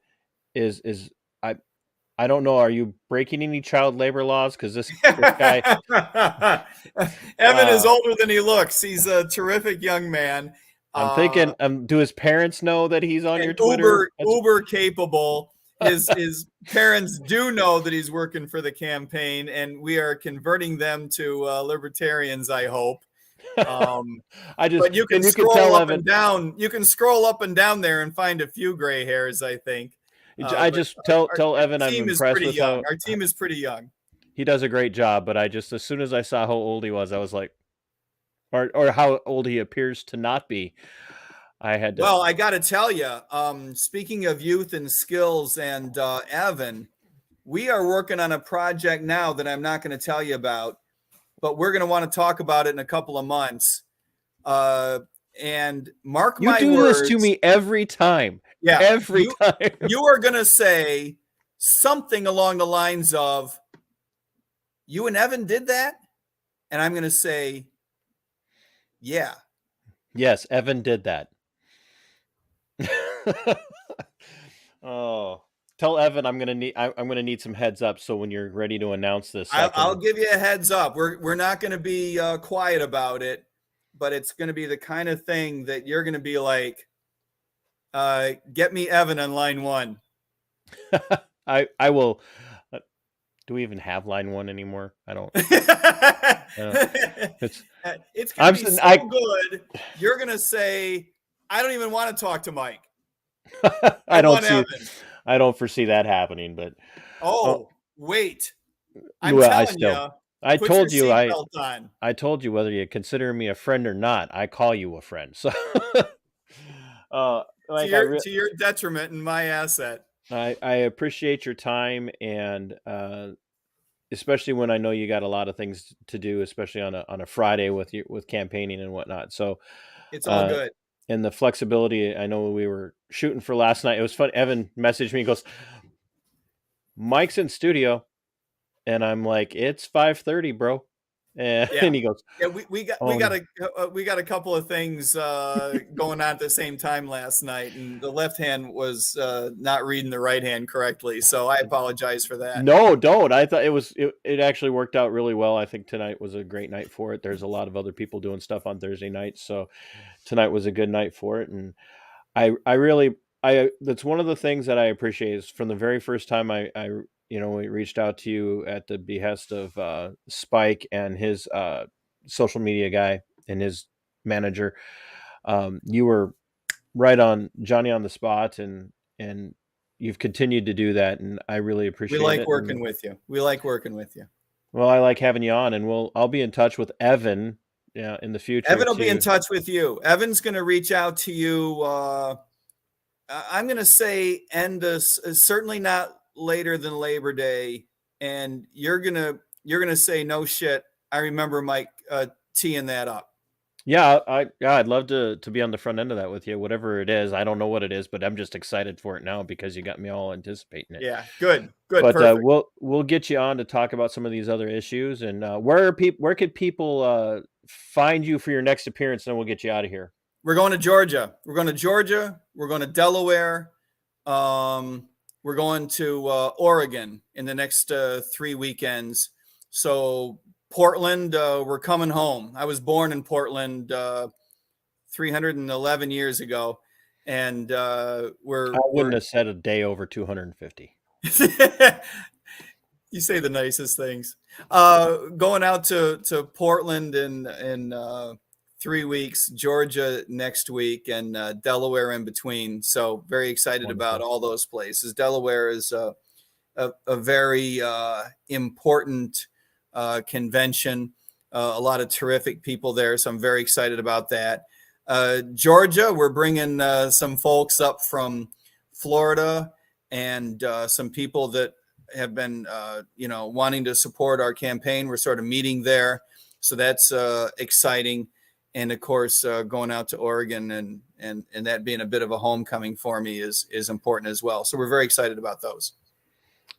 is I don't know. Are you breaking any child labor laws? Because this guy, Evan is older than he looks. He's a terrific young man. I'm thinking, do his parents know that he's on your Twitter? Uber capable. His parents do know that he's working for the campaign, and we are converting them to libertarians, I hope. But you can scroll up and down. You can scroll up and down there and find a few gray hairs, I think. I just tell Evan I'm impressed with how our team is pretty young. He does a great job, but as soon as I saw how old he was, I was like, or how old he appears to not be, I had to. Well, I got to tell you, speaking of youth and skills, and Evan, we are working on a project now that I'm not going to tell you about, but we're going to want to talk about it in a couple of months. And mark my words. You do this to me every time. Yeah, every time. You are going to say something along the lines of, "You and Evan did that?" And I'm going to say, "Yeah." Yes, Evan did that. Oh, tell Evan I'm going to need some heads up, so when you're ready to announce this, I'll give you a heads up. We're not going to be quiet about it, but it's going to be the kind of thing that you're going to be like, get me Evan on line 1. I will. Do we even have line 1 anymore? I don't. It's going to be so good. You're going to say, I don't even want to talk to Mike. I don't foresee that happening, but. Wait. I told you whether you consider me a friend or not, I call you a friend. So to your detriment and my asset. I appreciate your time, and especially when I know you got a lot of things to do, especially on a Friday with campaigning and whatnot. So it's all good. And the flexibility, I know we were shooting for last night. It was fun. Evan messaged me, he goes, "Mike's in studio," and I'm like, "It's 5:30, bro." And he goes, "Yeah, we got a couple of things going on at the same time last night, and the left hand was not reading the right hand correctly, so I apologize for that." No, don't. I thought it actually worked out really well. I think tonight was a great night for it. There's a lot of other people doing stuff on Thursday nights, so tonight was a good night for it. And that's one of the things that I appreciate is from the very first time we reached out to you at the behest of Spike and his social media guy and his manager. You were right on, Johnny on the spot, and you've continued to do that, and I really appreciate it. We like working with you. Well, I like having you on, and I'll be in touch with Evan in the future. Evan will be in touch with you. Evan's going to reach out to you. I'm going to say certainly not later than Labor Day, and you're gonna say, "No shit, I remember Mike teeing that up." Yeah, I'd love to be on the front end of that with you, whatever it is. I don't know what it is, but I'm just excited for it now because you got me all anticipating it. Yeah, good. But perfect. We'll get you on to talk about some of these other issues, and where could people find you for your next appearance, and then we'll get you out of here. We're going to Georgia. We're going to Delaware. We're going to Oregon in the next 3 weekends. So Portland, we're coming home. I was born in Portland 311 years ago, and I wouldn't have said a day over 250. You say the nicest things. Going out to Portland in 3 weeks, Georgia next week, and Delaware in between. So very excited Wonderful. about all those places. Delaware is a very important convention. a lot of terrific people there. So I'm very excited about that. Georgia, we're bringing some folks up from Florida and some people that have been, wanting to support our campaign. We're sort of meeting there. So that's exciting. And of course, going out to Oregon and that being a bit of a homecoming for me is important as well. So we're very excited about those.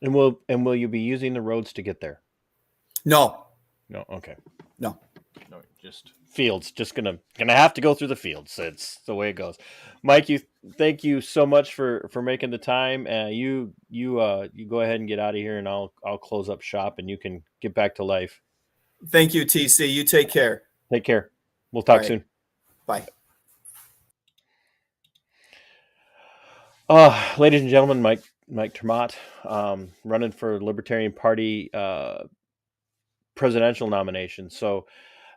And will you be using the roads to get there? No. Okay. No. Just fields. Just gonna have to go through the fields. It's the way it goes. Mike, thank you so much for making the time. You go ahead and get out of here, and I'll close up shop, and you can get back to life. Thank you, TC. You take care. Take care. We'll talk soon. Bye. Ladies and gentlemen, Mike Maat, running for Libertarian Party presidential nomination. So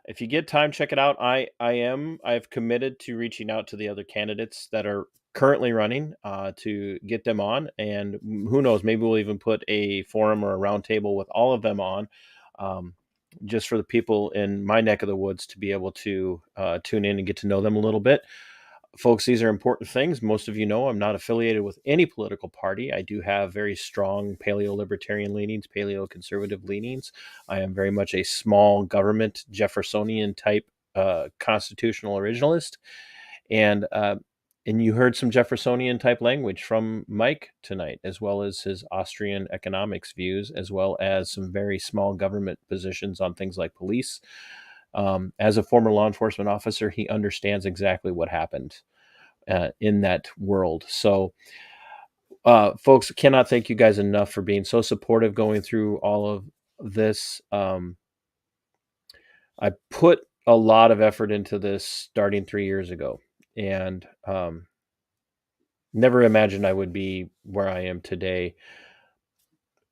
if you get time, check it out. I've committed to reaching out to the other candidates that are currently running to get them on. And who knows, maybe we'll even put a forum or a roundtable with all of them on, just for the people in my neck of the woods to be able to tune in and get to know them a little bit. Folks, these are important things. Most of you know I'm not affiliated with any political party. I do have very strong paleo-libertarian leanings, paleo-conservative leanings. I am very much a small government Jeffersonian type constitutional originalist. And you heard some Jeffersonian type language from Mike tonight, as well as his Austrian economics views, as well as some very small government positions on things like police. As a former law enforcement officer, he understands exactly what happened in that world. So, folks, cannot thank you guys enough for being so supportive going through all of this. I put a lot of effort into this starting 3 years ago, and never imagined I would be where I am today.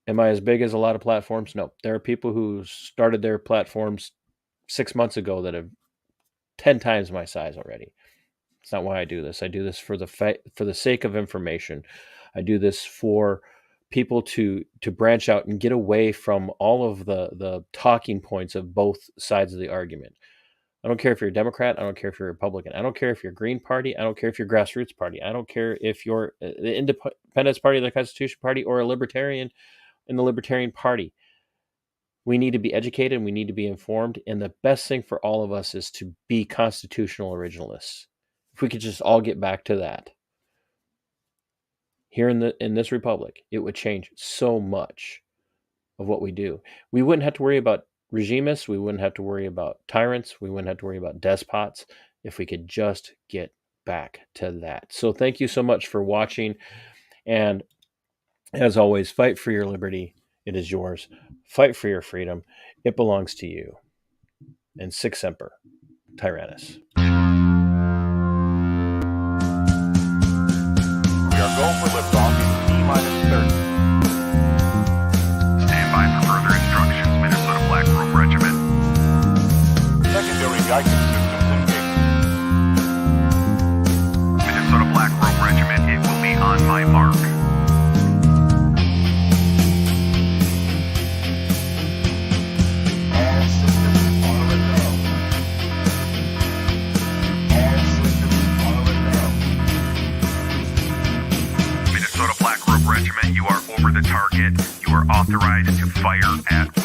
Am I as big as a lot of platforms? No. There are people who started their platforms 6 months ago that have 10 times my size already. It's not why I do this. I do this for the sake of information. I do this for people to branch out and get away from all of the talking points of both sides of the argument. I don't care if you're a Democrat. I don't care if you're a Republican. I don't care if you're a Green Party. I don't care if you're Grassroots Party. I don't care if you're the Independence Party, the Constitution Party, or a Libertarian in the Libertarian Party. We need to be educated and we need to be informed. And the best thing for all of us is to be constitutional originalists. If we could just all get back to that. Here in this republic, it would change so much of what we do. We wouldn't have to worry about regimists. We wouldn't have to worry about tyrants. We wouldn't have to worry about despots if we could just get back to that. So thank you so much for watching. And as always, fight for your liberty. It is yours. Fight for your freedom. It belongs to you. And Sic Semper Tyrannis. We are going for liftoff in T-30. Stand by for further instructions, Minnesota Black Robe Regiment. Secondary guidance systems engaged. Minnesota Black Robe Regiment, it will be on my mark. All systems are a go. All systems are a go. Minnesota Black Robe Regiment, you are over the target. You are authorized to fire at will.